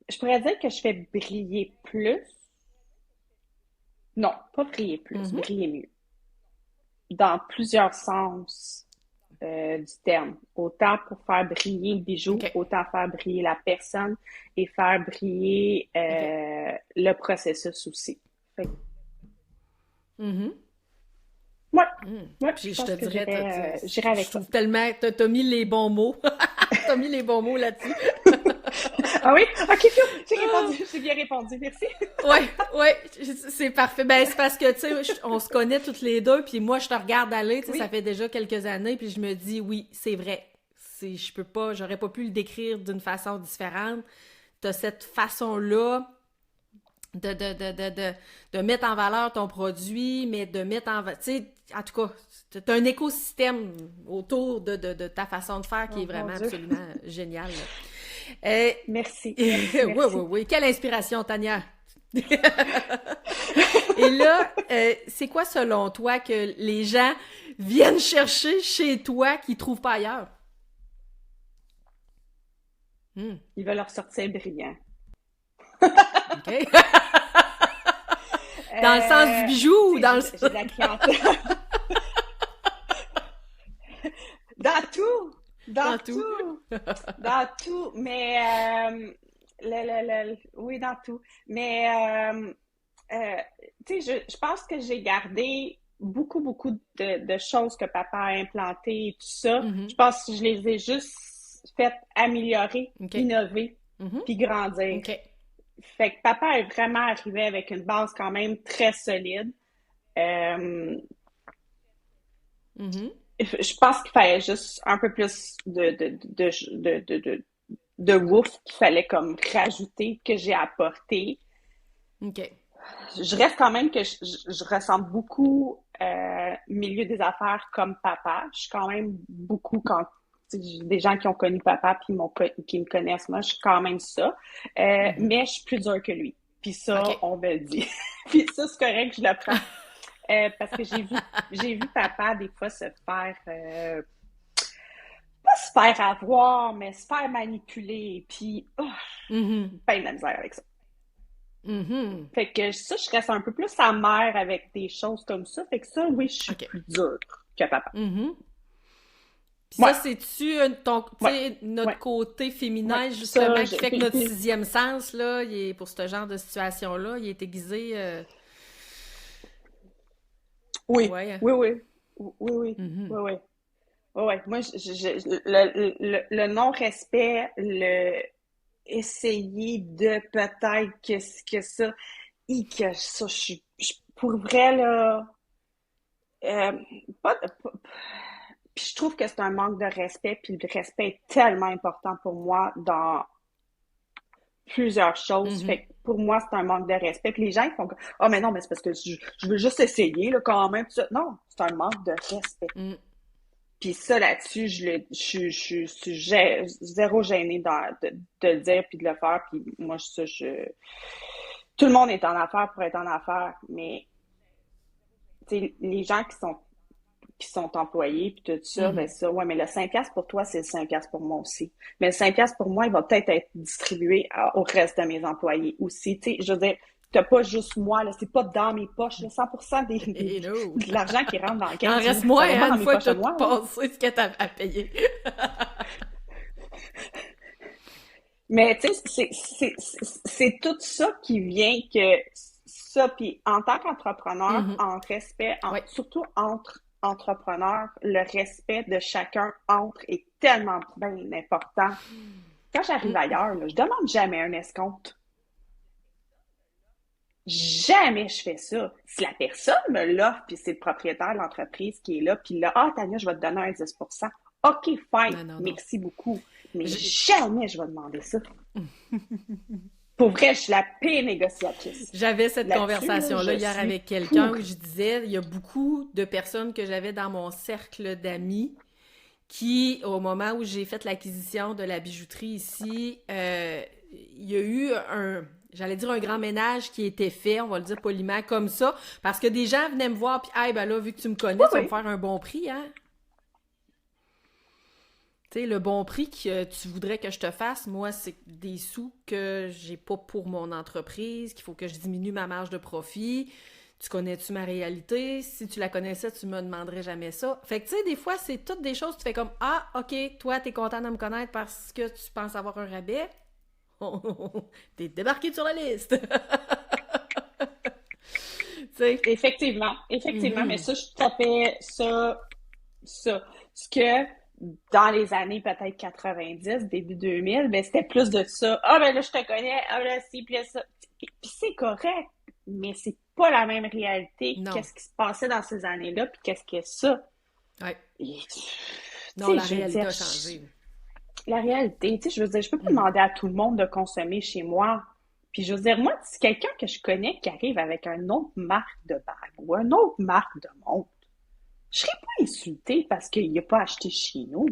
je pourrais dire que je fais briller plus. Non, pas briller plus, Mhm. briller mieux. Dans plusieurs sens du terme. Autant pour faire briller le bijou, OK. autant faire briller la personne et faire briller OK. le processus aussi. Fait que, Mhm. ouais, Mm. ouais, je Puis je te pense que dirais, j'irai je avec ça. trouve tellement que t'as mis les bons mots. T'as mis les bons mots là-dessus. Ah oui? Ok, Fio, j'ai Ah, répondu, j'ai bien répondu, merci. ouais, ouais, c'est parfait. Ben, c'est parce que, tu sais, on se connaît toutes les deux, puis moi, je te regarde aller, tu sais, ça Oui. fait déjà quelques années, puis je me dis, oui, c'est vrai. Je peux pas, j'aurais pas pu le décrire d'une façon différente. T'as cette façon-là de mettre en valeur ton produit, mais de mettre en valeur, tu sais, en tout cas, t'as un écosystème autour de ta façon de faire qui Oh est mon vraiment Dieu. absolument génial. Euh, Merci, merci, oui, oui, merci. oui. Quelle inspiration, Tania! Et là, c'est quoi selon toi que les gens viennent chercher chez toi qu'ils trouvent pas ailleurs? Hmm, Ils veulent leur sortir brillant. OK. Dans le sens du bijou ou Tu sais, dans j'ai de la clientèle. Dans tout! Dans dans tout? tout! Dans tout! Mais, oui, dans tout. Mais, euh, tu sais, je pense que j'ai gardé beaucoup, beaucoup de choses que papa a implantées et tout ça. Je Mhm. pense que je les ai juste faites améliorer, OK. innover, Mhm. puis grandir. OK. Fait que papa est vraiment arrivé avec une base quand même très solide. Euh, Mhm. je pense qu'il fallait juste un peu plus de woof qu'il fallait comme rajouter que j'ai apporté. OK. Je reste quand même que je ressemble beaucoup milieu des affaires comme papa. Je suis quand même beaucoup quand des gens qui ont connu papa puis qui me connaissent, moi, je suis quand même ça. Mhm. Mais je suis plus dure que lui. Puis ça, OK. on me le dit. Puis ça, c'est correct, je le prends. Parce que j'ai vu papa des fois se faire pas se faire avoir, mais se faire manipuler. Puis oh, Mhm. ben de la misère avec ça. Mhm. Fait que ça, je reste un peu plus amère avec des choses comme ça. Fait que ça, oui, je suis OK. plus dure que papa. Mhm. Puis ça, Ouais, c'est-tu tu ouais, sais, ouais, notre côté ouais. féminin, Ça, justement, qui fait que notre sixième sens, là, pour ce genre de situation-là, il est aiguisé. oui, Ouais. oui, oui, oui, oui, oui, Mhm. oui. Ouais, ouais. Moi, le non-respect, le essayer de peut-être que ça, que ça, pour vrai, là, euh, pas, puis je trouve que c'est un manque de respect, puis le respect est tellement important pour moi dans plusieurs choses. Mhm. Fait que pour moi, c'est un manque de respect. Puis les gens, ils font comme, ah, mais non, mais c'est parce que je veux juste essayer, là, quand même. Non, c'est un manque de respect. Mhm. Puis ça, là-dessus, je suis zéro gênée de le dire puis de le faire. Puis moi, tout le monde est en affaires pour être en affaires, mais tu sais, les gens qui sont employés, puis tout ça, ben Mhm. ça, ouais, mais le 5 piastres pour toi, c'est le 5 piastres pour moi aussi. Mais le 5 piastres pour moi, il va peut-être être distribué au reste de mes employés aussi. Tu sais, je veux dire, t'as pas juste moi, là, c'est pas dans mes poches, là, 100% Et no. de l'argent qui rentre dans la Il en caisse, là, reste moins, ça va pas hein, dans une mes fois que poches tu à as moi, tout là. passé ce que tu à payer. Mais tu sais, c'est tout ça qui vient que ça, puis en tant qu'entrepreneur, Mhm. en respect, Ouais. surtout entre entrepreneurs, le respect de chacun entre est tellement bien important. Quand j'arrive Mhm. ailleurs, là, je demande jamais un escompte. Jamais je fais ça. Si la personne me l'offre, puis c'est le propriétaire de l'entreprise qui est là, puis là, ah, Tania, je vais te donner un 10%. OK, fine, Non, non, non. merci beaucoup. Mais J- jamais je vais demander ça. Pour vrai, je suis la pire négociatrice. J'avais cette Là-dessus, là, conversation-là je hier suis avec quelqu'un où pourrie. je disais, il y a beaucoup de personnes que j'avais dans mon cercle d'amis qui, au moment où j'ai fait l'acquisition de la bijouterie ici, il y a eu j'allais dire un grand ménage qui était fait, on va le dire poliment, comme ça, parce que des gens venaient me voir, puis, hey, ben là, vu que tu me Oui, connais, tu vas me oui. faire un bon prix, hein? Tu sais, le bon prix que tu voudrais que je te fasse, moi, c'est des sous que j'ai pas pour mon entreprise, qu'il faut que je diminue ma marge de profit. Tu connais-tu ma réalité? Si tu la connaissais, tu me demanderais jamais ça. Fait que, tu sais, des fois, c'est toutes des choses, tu fais comme, ah, OK, toi, t'es content de me connaître parce que tu penses avoir un rabais. T'es débarqué sur la liste. Tu sais. Effectivement, mais ça, je tapais ça. Ce que dans les années peut-être 90, début 2000, ben c'était plus de ça. Ah, ben là, je te connais, ah, là, si, puis là, ça. Puis c'est correct, mais c'est pas la même réalité. Non. Qu'est-ce qui se passait dans ces années-là, puis qu'est-ce que c'est ça? Ouais. Et, non, la réalité a changé. La réalité, tu sais, je veux dire, je peux pas demander à tout le monde de consommer chez moi. Puis je veux dire, moi, c'est quelqu'un que je connais qui arrive avec une autre marque de bague ou une autre marque de montre. Je serais pas insultée parce qu'il n'a pas acheté chez nous.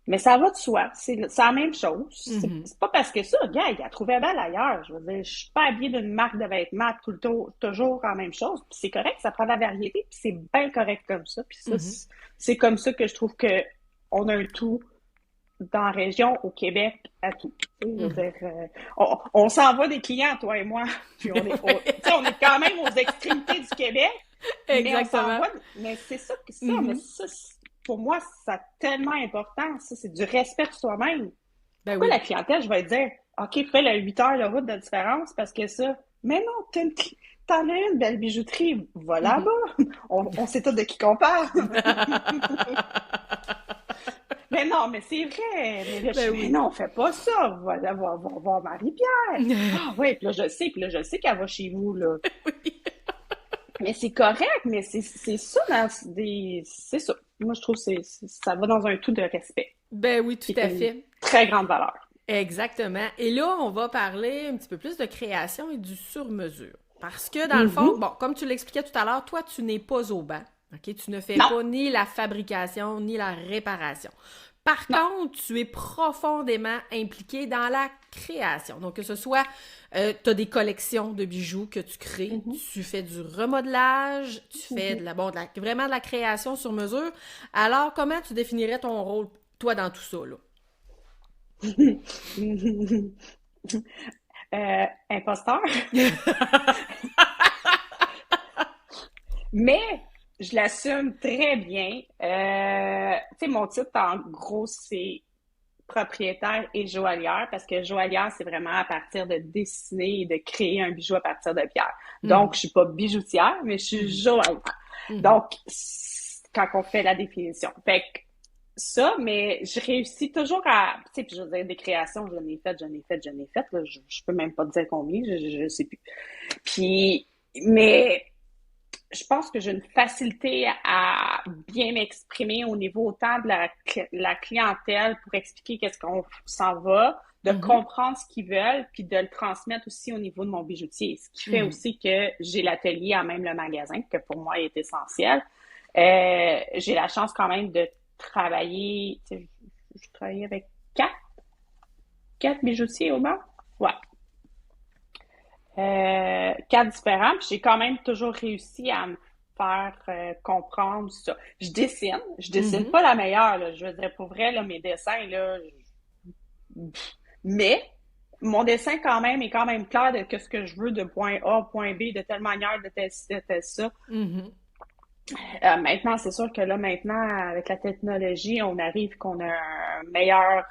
Mais ça va de soi. C'est la même chose. C'est pas parce que ça, regarde, il a trouvé belle ailleurs. Je veux dire, je suis pas habillée d'une marque de vêtements toujours en même chose. Puis c'est correct, ça prend de la variété, puis c'est bien correct comme ça. Puis ça, c'est comme ça que je trouve que on a un tout dans la région, au Québec, à tout. Je veux dire, on s'en va des clients, toi et moi. Puis on est quand même aux extrémités du Québec. Exactement. Mais c'est ça, mais ça, pour moi, c'est tellement important. Ça, c'est du respect pour soi-même. Ben Pourquoi oui. la clientèle, je vais te dire, OK, fais le 8 heures de route de différence parce que ça. Mais non, t'en as une belle bijouterie. Va là-bas. On sait tout de qui qu'on parle. Mais non, mais c'est vrai. Mais là, mais non, fais pas ça. Va voir Marie-Pierre. Ah oui, puis là, je sais qu'elle va chez vous, là. Oui. Mais c'est correct, mais c'est ça, c'est ça. Moi, je trouve que ça va dans un tout de respect. Ben oui, tout à fait. Très grande valeur. Exactement. Et là, on va parler un petit peu plus de création et du sur-mesure. Parce que, dans le fond, bon, comme tu l'expliquais tout à l'heure, toi, tu n'es pas au banc. OK? Tu ne fais pas ni la fabrication, ni la réparation. Par contre, tu es profondément impliqué dans la création. Donc, que ce soit, tu as des collections de bijoux que tu crées, tu fais du remodelage, tu fais vraiment de la création sur mesure. Alors, comment tu définirais ton rôle, toi, dans tout ça, là? Imposteur. Mais je l'assume très bien. Tu sais, mon titre, en gros, c'est propriétaire et joaillière, parce que joaillière, c'est vraiment à partir de dessiner et de créer un bijou à partir de pierre. Donc, je suis pas bijoutière, mais je suis joaillière. Donc, quand on fait la définition. Fait que ça, mais je réussis toujours à, tu sais, puis je veux dire, des créations, j'en ai fait, là, je peux même pas te dire combien, je sais plus. Puis, mais je pense que j'ai une facilité à bien m'exprimer au niveau autant de la clientèle pour expliquer qu'est-ce qu'on s'en va, de comprendre ce qu'ils veulent, puis de le transmettre aussi au niveau de mon bijoutier. Ce qui fait aussi que j'ai l'atelier à même le magasin, que pour moi est essentiel. J'ai la chance quand même de travailler, tu sais, je travaillais avec quatre bijoutiers au moins. Ouais. 4 différents, puis j'ai quand même toujours réussi à me faire comprendre ça. Je dessine pas la meilleure, là. Je veux dire, pour vrai, là, mes dessins, là, mais mon dessin quand même est quand même clair de ce que je veux de point A, point B, de telle manière, de tel ça. Maintenant, c'est sûr que là, avec la technologie, on arrive qu'on a un meilleur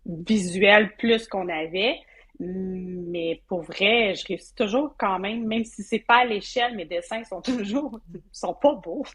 visuel plus qu'on avait. Mais pour vrai, je réussis toujours quand même si c'est pas à l'échelle, mes dessins sont pas beaux.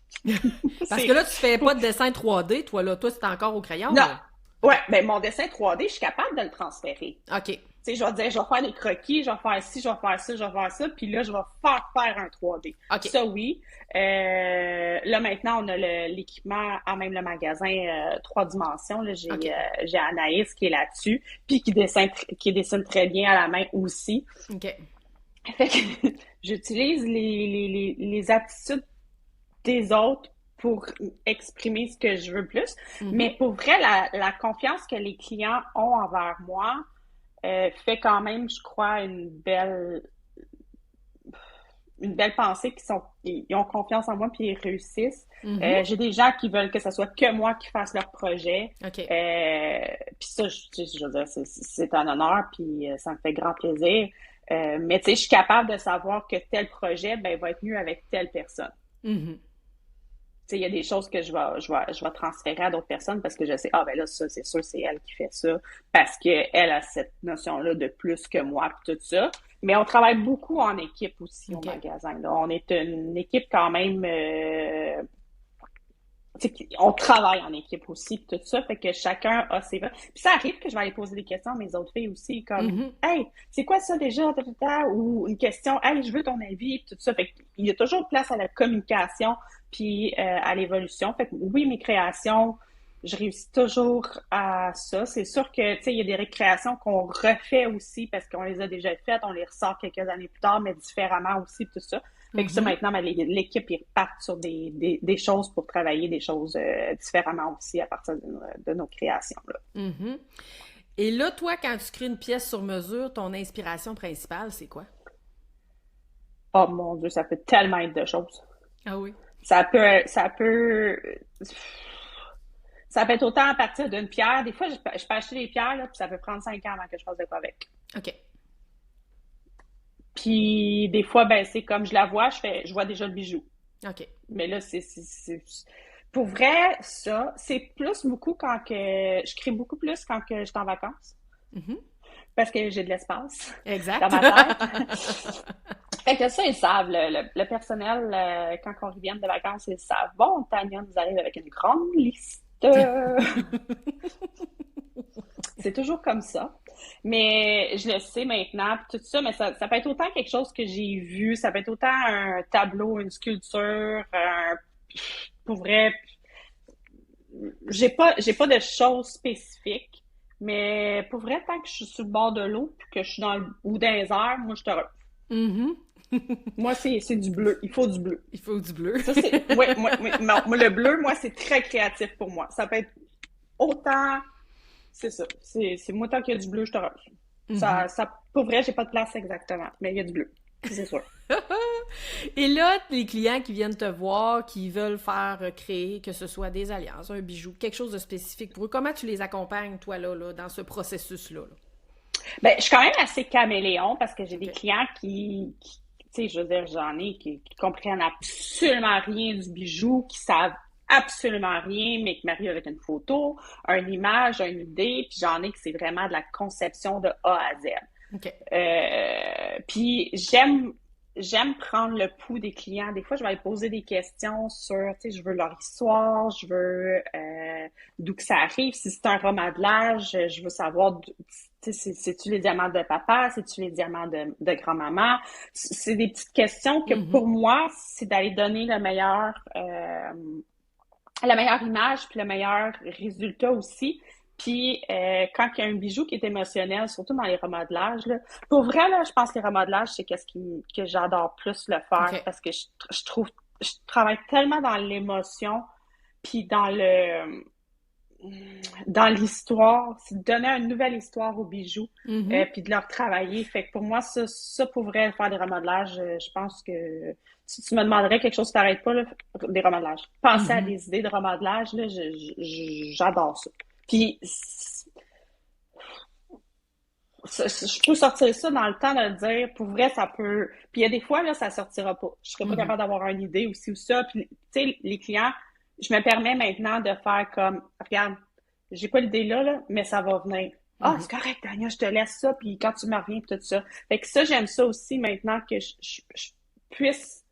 Parce que là, tu fais pas de dessin 3D, toi, là. Toi, c'est encore au crayon, non. Là. Ouais, ben mon dessin 3D, je suis capable de le transférer. OK. Tu sais, je vais dire, je vais faire des croquis, je vais faire ci, je vais faire ça, je vais faire ça, puis là, je vais faire un 3D. OK. Ça, oui. Là, maintenant, on a l'équipement à même le magasin 3 dimensions. Là, j'ai Anaïs qui est là-dessus, puis qui dessine très bien à la main aussi. OK. Fait que j'utilise les aptitudes des autres pour exprimer ce que je veux plus. Mais pour vrai, la confiance que les clients ont envers moi fait quand même, je crois, une belle pensée ils ont confiance en moi puis ils réussissent. J'ai des gens qui veulent que ce soit que moi qui fasse leur projet. OK. Puis ça, je veux dire, c'est un honneur puis ça me fait grand plaisir. Mais tu sais, je suis capable de savoir que tel projet, ben, va être mieux avec telle personne. Mhm. Tu sais, il y a des choses que je vais transférer à d'autres personnes parce que je sais, ah ben là, ça, c'est sûr, c'est elle qui fait ça, parce qu'elle a cette notion-là de plus que moi, puis tout ça. Mais on travaille beaucoup en équipe aussi au OK. magasin, là. On est une équipe quand même, tu sais, on travaille en équipe aussi, puis tout ça, fait que chacun a ses... Puis ça arrive que je vais aller poser des questions à mes autres filles aussi, comme, Mhm. hey, c'est quoi ça déjà, ou une question, hey, je veux ton avis, puis tout ça. Fait qu'il y a toujours place à la communication, puis à l'évolution. Fait que oui, mes créations, je réussis toujours à ça. C'est sûr que, tu sais, il y a des récréations qu'on refait aussi parce qu'on les a déjà faites, on les ressort quelques années plus tard, mais différemment aussi, tout ça. Fait que ça, Mhm. maintenant, ben, l'équipe, ils repartent sur des choses pour travailler des choses différemment aussi à partir de nos créations, là. Mhm. Et là, toi, quand tu crées une pièce sur mesure, ton inspiration principale, c'est quoi? Oh mon Dieu, ça peut tellement être de choses. Ah oui. Ça peut être autant à partir d'une pierre. Des fois, je peux acheter des pierres, là, puis ça peut prendre 5 ans avant que je fasse de quoi avec. OK. Puis des fois, ben, c'est comme je la vois, je vois déjà le bijou. OK. Mais là, pour vrai, ça, c'est plus beaucoup quand que, je crée beaucoup plus quand que je suis en vacances. Mhm. Parce que j'ai de l'espace dans Exact. ma tête. Fait que ça, ils savent. Le personnel, quand on revient de vacances, ils savent. Bon, Tania nous arrive avec une grande liste. C'est toujours comme ça. Mais je le sais maintenant, puis tout ça, mais ça peut être autant quelque chose que j'ai vu, ça peut être autant un tableau, une sculpture, pour vrai, j'ai pas de choses spécifiques, mais pour vrai, tant que je suis sur le bord de l'eau, puis que je suis ou dans les airs, moi, je te Mhm. Moi, c'est du bleu. Il faut du bleu. Il faut du bleu. Ça, c'est. Ouais, moi, le bleu, moi, c'est très créatif pour moi. Ça peut être autant. C'est ça. C'est moi, tant qu'il y a du bleu, je te rejoins. Mhm. Pour vrai, j'ai pas de place exactement, mais il y a du bleu. C'est sûr. Et là, les clients qui viennent te voir, qui veulent faire créer, que ce soit des alliances, un bijou, quelque chose de spécifique pour eux, comment tu les accompagnes, toi, là dans ce processus-là? Là? Ben, je suis quand même assez caméléon parce que j'ai des OK. clients tu sais, je veux dire, j'en ai qui comprennent absolument rien du bijou, qui savent absolument rien, mais qui m'arrivent avec une photo, une image, une idée, puis j'en ai que c'est vraiment de la conception de A à Z. OK. Puis j'aime prendre le pouls des clients. Des fois, je vais leur poser des questions sur, tu sais, je veux leur histoire, je veux d'où que ça arrive. Si c'est un remodelage, je veux savoir, tu sais, c'est-tu les diamants de papa, c'est-tu les diamants de grand-maman. C'est des petites questions que Mhm. pour moi, c'est d'aller donner la meilleure image puis le meilleur résultat aussi. Puis quand il y a un bijou qui est émotionnel, surtout dans les remodelages, là, pour vrai, là, je pense que les remodelages, c'est que j'adore plus le faire OK. parce que je trouve je travaille tellement dans l'émotion puis dans l'histoire, c'est de donner une nouvelle histoire aux bijoux, Mhm. puis de leur travailler. Fait que pour moi, ça pour vrai, faire des remodelages, je pense que si tu me demanderais quelque chose qui t'arrête pas, là, des remodelages. Penser à Mhm. des idées de remodelage, là, j'adore ça. Puis, je peux sortir ça dans le temps de le dire, pour vrai, ça peut... Puis il y a des fois, là, ça sortira pas. Je serais pas Mhm. capable d'avoir une idée aussi ou ça. Puis, tu sais, les clients, je me permets maintenant de faire comme, regarde, j'ai pas l'idée là, mais ça va venir. Ah, Mhm. c'est correct, Tania, je te laisse ça, puis quand tu me reviens, puis tout ça. Fait que ça, j'aime ça aussi maintenant que puisse,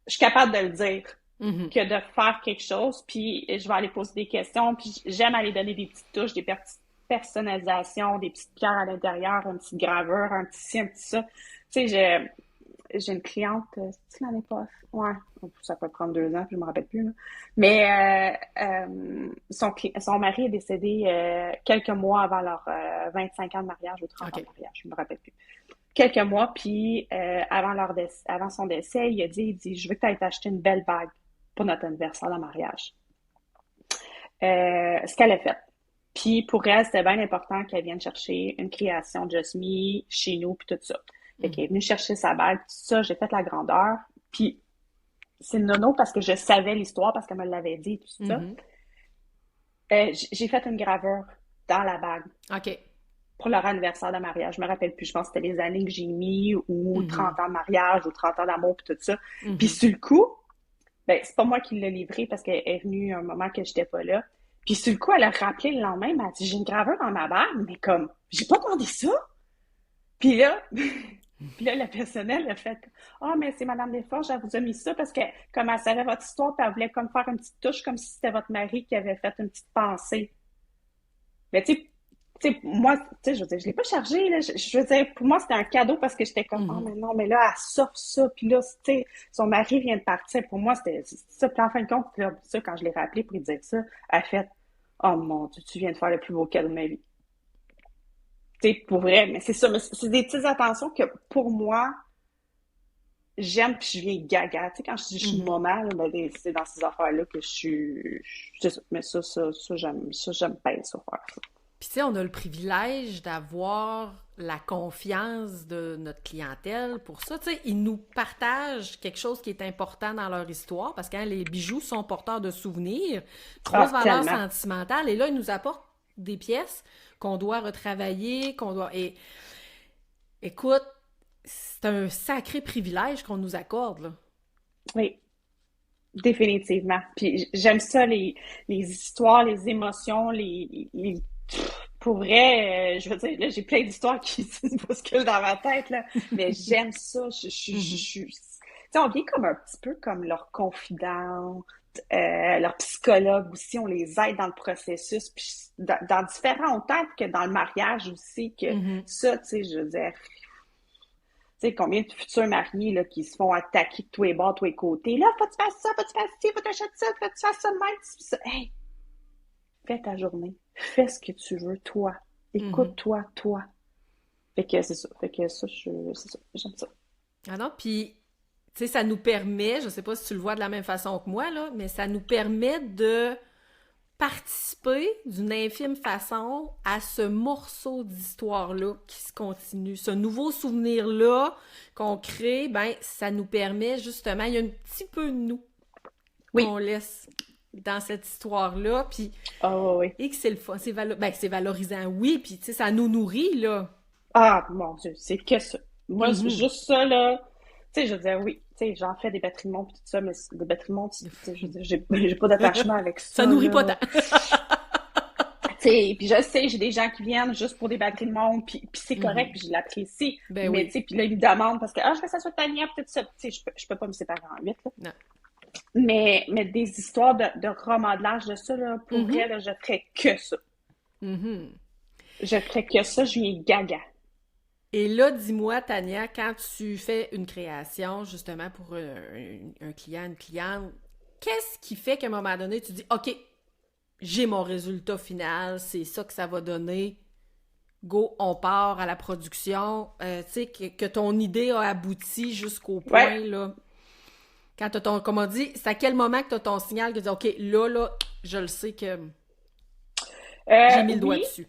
je suis capable de le dire, Mhm. que de faire quelque chose, puis je vais aller poser des questions, puis j'aime aller donner des petites touches, des petites personnalisations, des petites pierres à l'intérieur, une petite gravure, un petit ci, un petit ça. Tu sais, j'ai une cliente, c'est l'année passée? Ouais, ça peut prendre 2 ans, puis je me rappelle plus, là. Mais son mari est décédé quelques mois avant leur 25 ans de mariage ou 30 ans OK. de mariage, je me rappelle plus. Quelques mois, puis avant son décès, il dit, je veux que tu ailles t'acheter une belle bague pour notre anniversaire de mariage. Ce qu'elle a fait. Puis pour elle, c'était bien important qu'elle vienne chercher une création Just Me chez nous, puis tout ça. Fait qu'elle Mhm. est venue chercher sa bague, tout ça, j'ai fait la grandeur. Puis c'est nono parce que je savais l'histoire, parce qu'elle me l'avait dit, tout ça. Mhm. J'ai fait une gravure dans la bague. OK. pour leur anniversaire de mariage. Je me rappelle plus, je pense que c'était les années que j'ai mis, ou 30 ans de mariage, ou 30 ans d'amour, puis tout ça. Puis Mhm. sur le coup, ben, c'est pas moi qui l'ai livré parce qu'elle est venue un moment que j'étais pas là. Puis sur le coup, elle a rappelé le lendemain, elle m'a dit, j'ai une graveur dans ma bague, mais comme, j'ai pas demandé ça. Puis là, puis là, le personnel a fait, ah, mais c'est Madame Desforges, elle vous a mis ça parce que, comme elle savait votre histoire, puis elle voulait comme faire une petite touche, comme si c'était votre mari qui avait fait une petite pensée. Mais tu sais, moi, tu sais, je veux dire, je l'ai pas chargé, là. Je veux dire, pour moi, c'était un cadeau parce que j'étais comme, oh, Mhm. mais non, mais là, elle s'offre ça, puis là, tu sais, son mari vient de partir. Pour moi, c'était ça. Puis en fin de compte, là, ça, quand je l'ai rappelé pour lui dire ça, elle a fait, oh mon Dieu, tu viens de faire le plus beau cadeau de ma vie. Tu sais, pour vrai, mais c'est ça, mais c'est des petites attentions que, pour moi, j'aime, puis je viens gaga. Tu sais, quand je dis je suis Mhm. maman, là, ben, c'est dans ces affaires-là que je suis, c'est ça. Mais ça, j'aime bien ça, faire ça. Puis tu sais, on a le privilège d'avoir la confiance de notre clientèle pour ça. Tu sais, ils nous partagent quelque chose qui est important dans leur histoire parce que hein, les bijoux sont porteurs de souvenirs, grosse Ah, valeur tellement. sentimentale. Et là, ils nous apportent des pièces qu'on doit retravailler, qu'on doit... Et écoute, c'est un sacré privilège qu'on nous accorde, là. Oui. Définitivement. Puis j'aime ça, les histoires, les émotions, pour vrai, je veux dire, là, j'ai plein d'histoires qui se bousculent dans ma tête, là, mais j'aime ça. Mhm. Tu sais, on vient comme un petit peu comme leur confident, leur psychologue aussi, on les aide dans le processus, puis dans différents, autant que dans le mariage aussi, que Mhm. ça, tu sais, je veux dire, tu sais, combien de futurs mariés là, qui se font attaquer de tous les bords, de tous les côtés. Là, faut que tu fasses ça, faut que tu fasses ci, faut que tu achètes ça, faut que tu fasses ça de même. Ça. Hey, fais ta journée. Fais ce que tu veux, toi. Mhm. Écoute-toi, toi. Fait que c'est ça. Fait que ça, c'est ça. J'aime ça. Ah non, puis, tu sais, ça nous permet, je sais pas si tu le vois de la même façon que moi, là, mais ça nous permet de participer d'une infime façon à ce morceau d'histoire-là qui se continue. Ce nouveau souvenir-là qu'on crée, ben, ça nous permet justement, il y a un petit peu de nous qu'on Oui. laisse dans cette histoire-là, puis Ah, oui, oui. et que c'est le fun, ben, c'est valorisant, oui, puis tu sais, ça nous nourrit, là. Ah, mon Dieu, c'est que ça. Moi, Mhm. juste ça, là. Tu sais, je veux dire, oui. Tu sais, j'en fais des batteries de montre pis tout ça, mais des batteries de montre, tu sais, je veux dire, j'ai pas d'attachement avec Ça ça, nourrit pas là. tant. Tu sais, puis je sais, j'ai des gens qui viennent juste pour des batteries de montre, puis c'est correct, Mhm. puis je l'apprécie. Ben Mais tu oui. sais, puis là, ils me demandent parce que, ah, je fais ça sur Tania, puis tout ça. Tu sais, je peux pas me séparer en huit, là. Non. Mais des histoires de remodelage de ça, là, pour Mhm. vrai, là, je ferais que ça. Mhm. Je ferais que ça, je viens gaga. Et là, dis-moi, Tania, quand tu fais une création, justement, pour un client, une cliente, qu'est-ce qui fait qu'à un moment donné, tu dis, OK, j'ai mon résultat final, c'est ça que ça va donner, go, on part à la production, tu sais, que ton idée a abouti jusqu'au Ouais. point, là. Quand t'as ton, comme on dit, c'est à quel moment que t'as ton signal que tu dis, OK, là, je le sais que j'ai mis le doigt Oui, dessus.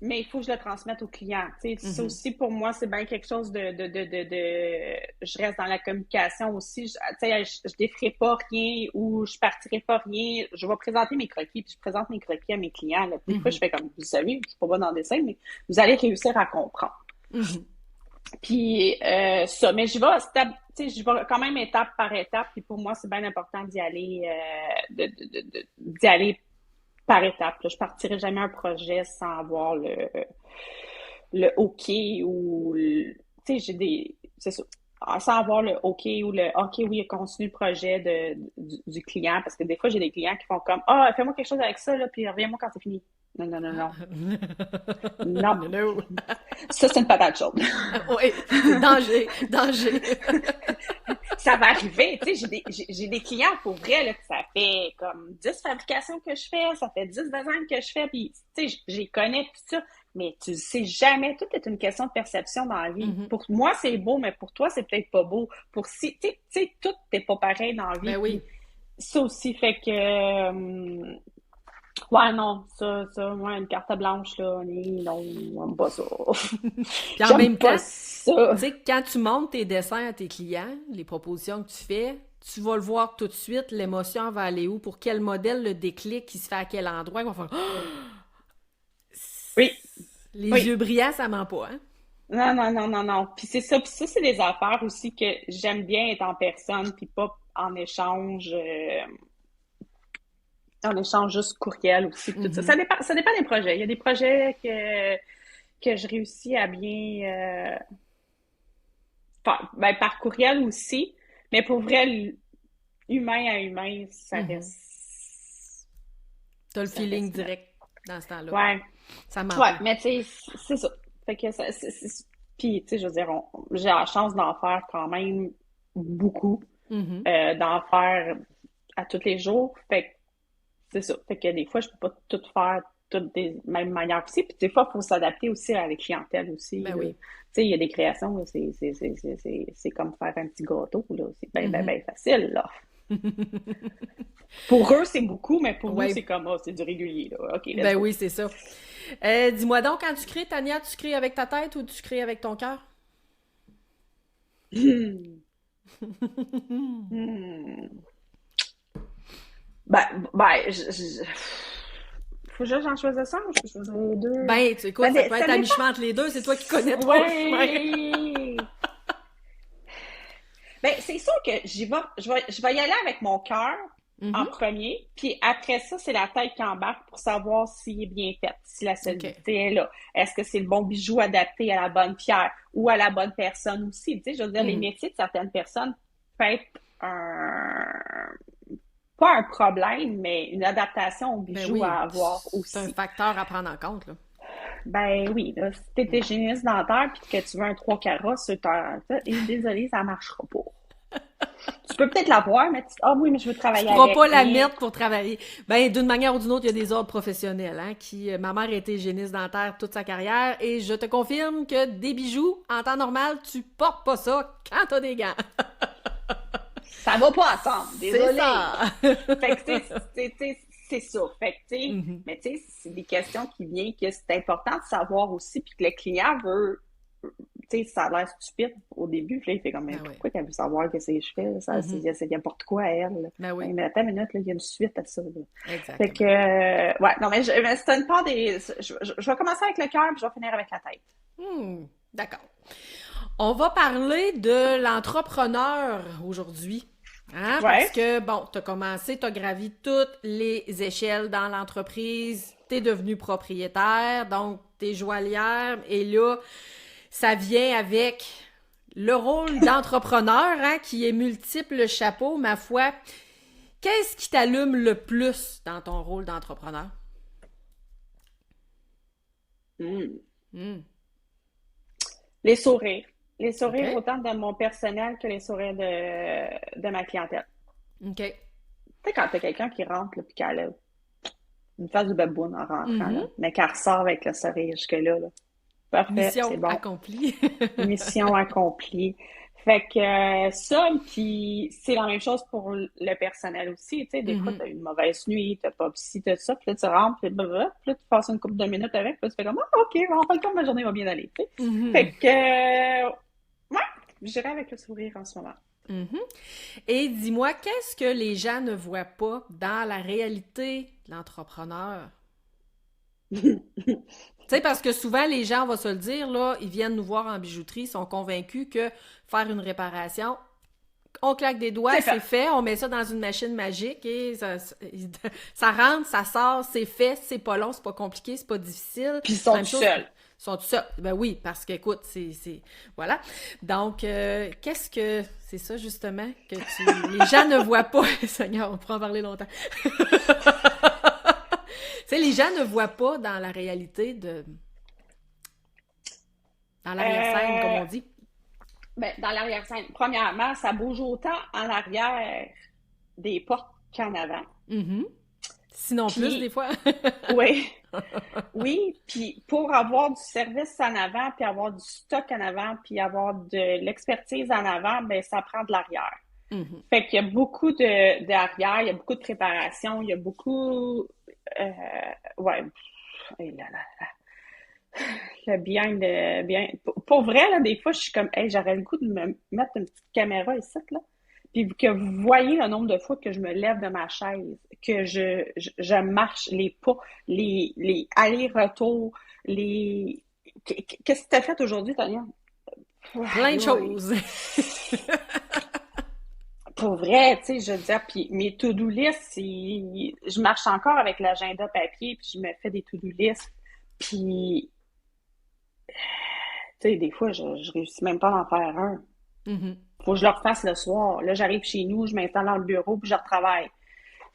mais il faut que je le transmette au client. Tu sais, ça Mhm. aussi, pour moi, c'est bien quelque chose je reste dans la communication aussi. Tu sais, je déferai pas rien ou je partirai pas rien. Je vais présenter mes croquis, puis je présente mes croquis à mes clients. Là. Des fois, je Mhm. fais comme, vous savez, je suis pas bonne en dessin, mais vous allez réussir à comprendre. Mhm. Puis ça, mais tu sais, je vais quand même étape par étape. Puis pour moi, c'est bien important d'y aller, d'y aller par étapes. Là. Je partirai jamais un projet sans avoir le OK ou tu sais, c'est ça. Sans avoir le OK ou le OK, oui, continue le projet du client. Parce que des fois, j'ai des clients qui font comme ah, fais-moi quelque chose avec ça, là, puis reviens-moi quand c'est fini. Non, non, non, non. Non. Non, non. Ça, c'est une patate chaude. Oui, c'est danger, danger. Ça va arriver, tu sais, j'ai des clients pour vrai, là, que ça fait comme 10 fabrications que je fais, ça fait 10 designs que je fais, puis tu sais, j'y connais tout ça, mais tu sais jamais, tout est une question de perception dans la vie. Mhm. Pour moi, c'est beau, mais pour toi, c'est peut-être pas beau. Tu sais, tout n'est pas pareil dans la vie, Ben puis oui. ça aussi fait que, ouais, non, ouais, une carte blanche, là, non, j'aime pas ça. Puis en J'aime même pas temps, ça. tu sais, quand tu montes tes dessins à tes clients, les propositions que tu fais, tu vas le voir tout de suite, l'émotion va aller où, pour quel modèle, le déclic qui se fait à quel endroit, ils vont faire Oui, Les Oui. yeux brillants, ça ment pas, hein? Non, non, non, non, non. Puis ça, c'est des affaires aussi que j'aime bien être en personne, puis pas en échange juste courriel aussi, puis tout ça. Mhm. Ça dépend des projets. Il y a des projets que je réussis à bien, par courriel aussi, mais pour vrai, humain à humain, Mhm. T'as le ça feeling reste direct dans ce temps-là. ouais. Ça ment Ouais, pas. mais tu sais, c'est ça. Fait que puis, tu sais, je veux dire, j'ai la chance d'en faire quand même beaucoup, Mhm. d'en faire à tous les jours. Fait que c'est ça. Fait que des fois, je peux pas tout faire toutes des mêmes manières aussi. Puis des fois, il faut s'adapter aussi à la clientèle aussi, Ben là. oui. Tu sais, il y a des créations, là, c'est comme faire un petit gâteau, là. C'est Mhm. ben facile, là. Pour eux, c'est beaucoup, mais pour nous, Ouais. c'est comme, c'est du régulier, là. OK, let's Ben go. oui, c'est ça. Dis-moi donc, quand tu crées, Tania, tu crées avec ta tête ou tu crées avec ton cœur? Hmm. Hmm. Faut juste que j'en choisisse un, je peux choisir les deux. Ben, tu écoute, ça peut Ça être à dépend. mi-chemin entre les deux, c'est toi qui connais ton chemin. Ouais. Ben, c'est sûr que je vais y aller avec mon cœur en Mhm. premier, puis après ça, c'est la tête qui embarque pour savoir s'il est bien fait, si la OK. solidité est là. Est-ce que c'est le bon bijou adapté à la bonne pierre ou à la bonne personne aussi? Tu sais, je veux dire, les Mhm. métiers de certaines personnes peuvent être un, pas un problème, mais une adaptation au Ben bijou oui, à avoir c'est un aussi. facteur à prendre en compte, là. Ben oui, là, si t'es hygiéniste dentaire puis que tu veux un 3 carats sur désolé, ça marchera pas. Tu peux peut-être l'avoir, mais ah oui, mais je veux Tu travailler pourras avec. pas la mettre pour travailler. Ben, d'une manière ou d'une autre, il y a des ordres professionnels, hein, ma mère a été hygiéniste dentaire toute sa carrière et je te confirme que des bijoux, en temps normal, tu portes pas ça quand t'as des gants. Ça va pas ensemble, C'est désolé. ça! Fait que, c'est ça. Fait que, Mhm. mais tu sais, c'est des questions qui viennent que c'est important de savoir aussi, puis que le client veut, tu sais, ça a l'air stupide au début, puis là, il fait comme, mais Ben oui. pourquoi qu'elle veut savoir que c'est je fais? Mhm. C'est n'importe quoi à elle, là. Ben oui, Mais attends une minute, là, il y a une suite à ça, là. Fait que, exactement. ouais, non, mais c'est une part des, je vais commencer avec le cœur, puis je vais finir avec la tête. Hmm, d'accord. On va parler de l'entrepreneur aujourd'hui. Hein? Parce Ouais. que, bon, tu as commencé, tu as gravi toutes les échelles dans l'entreprise, tu es devenu propriétaire, donc tu es joaillière, et là, ça vient avec le rôle d'entrepreneur, hein, qui est multiple chapeaux, ma foi. Qu'est-ce qui t'allume le plus dans ton rôle d'entrepreneur? Hmm. Hmm, Les sourires. Les OK. sourires autant de mon personnel que les sourires de ma clientèle. OK. Tu sais, quand t'as quelqu'un qui rentre, là, puis qu'elle a une face de baboune en rentrant, là, Mhm. mais qu'elle ressort avec le sourire jusque-là, là. Parfait, c'est Mission bon. accomplie. Mission accomplie. Fait que ça, puis c'est la même chose pour le personnel aussi. Tu sais, des fois, Mhm. t'as une mauvaise nuit, t'as pas ci, t'as ça, puis là, tu rentres, puis là, tu passes une couple de minutes avec, puis là, tu fais comme, ah, OK, en fin de compte, ma journée va bien aller, tu sais. Mhm. Fait que, ouais, j'irai avec le sourire en ce moment. Mhm. Et dis-moi, qu'est-ce que les gens ne voient pas dans la réalité de l'entrepreneur? Tu sais, parce que souvent, les gens, on va se le dire, là, ils viennent nous voir en bijouterie, sont convaincus que faire une réparation, on claque des doigts, C'est c'est fait. fait, on met ça dans une machine magique et ça rentre, ça sort, c'est fait, c'est pas long, c'est pas compliqué, c'est pas difficile. Puis ils sont Même tout chose pour... seuls. Ils sont tout seuls. Ben oui, parce que, écoute, Voilà. Donc, qu'est-ce que... C'est ça, justement, que les gens ne voient pas. Seigneur, on pourra en parler longtemps. Tu sais, les gens ne voient pas dans la réalité de... Dans l'arrière-scène, comme Euh, on dit. ben, dans l'arrière-scène, premièrement, ça bouge autant en arrière des portes qu'en avant. Mhm. Sinon plus, des Puis, fois. oui, oui, puis pour avoir du service en avant, puis avoir du stock en avant, puis avoir de l'expertise en avant, ben ça prend de l'arrière. Mhm. Fait qu'il y a beaucoup d'arrière, il y a beaucoup de préparation, il y a beaucoup, euh, ouais, et là, là, le bien. Pour vrai, là, des fois, je suis comme, hey, j'aurais le goût de me mettre une petite caméra ici, là. Puis que vous voyez le nombre de fois que je me lève de ma chaise, que je marche les pas, les allers-retours, les Qu'est-ce que tu as fait aujourd'hui, Tania? Plein de Aïe, aïe. choses. Pour vrai, tu sais, je veux dire, puis mes to-do lists, je marche encore avec l'agenda papier, puis je me fais des to-do lists, puis, tu sais, des fois, je réussis même pas à en faire un. Mhm. Faut que je le refasse le soir. Là, j'arrive chez nous, je m'installe dans le bureau, puis je retravaille.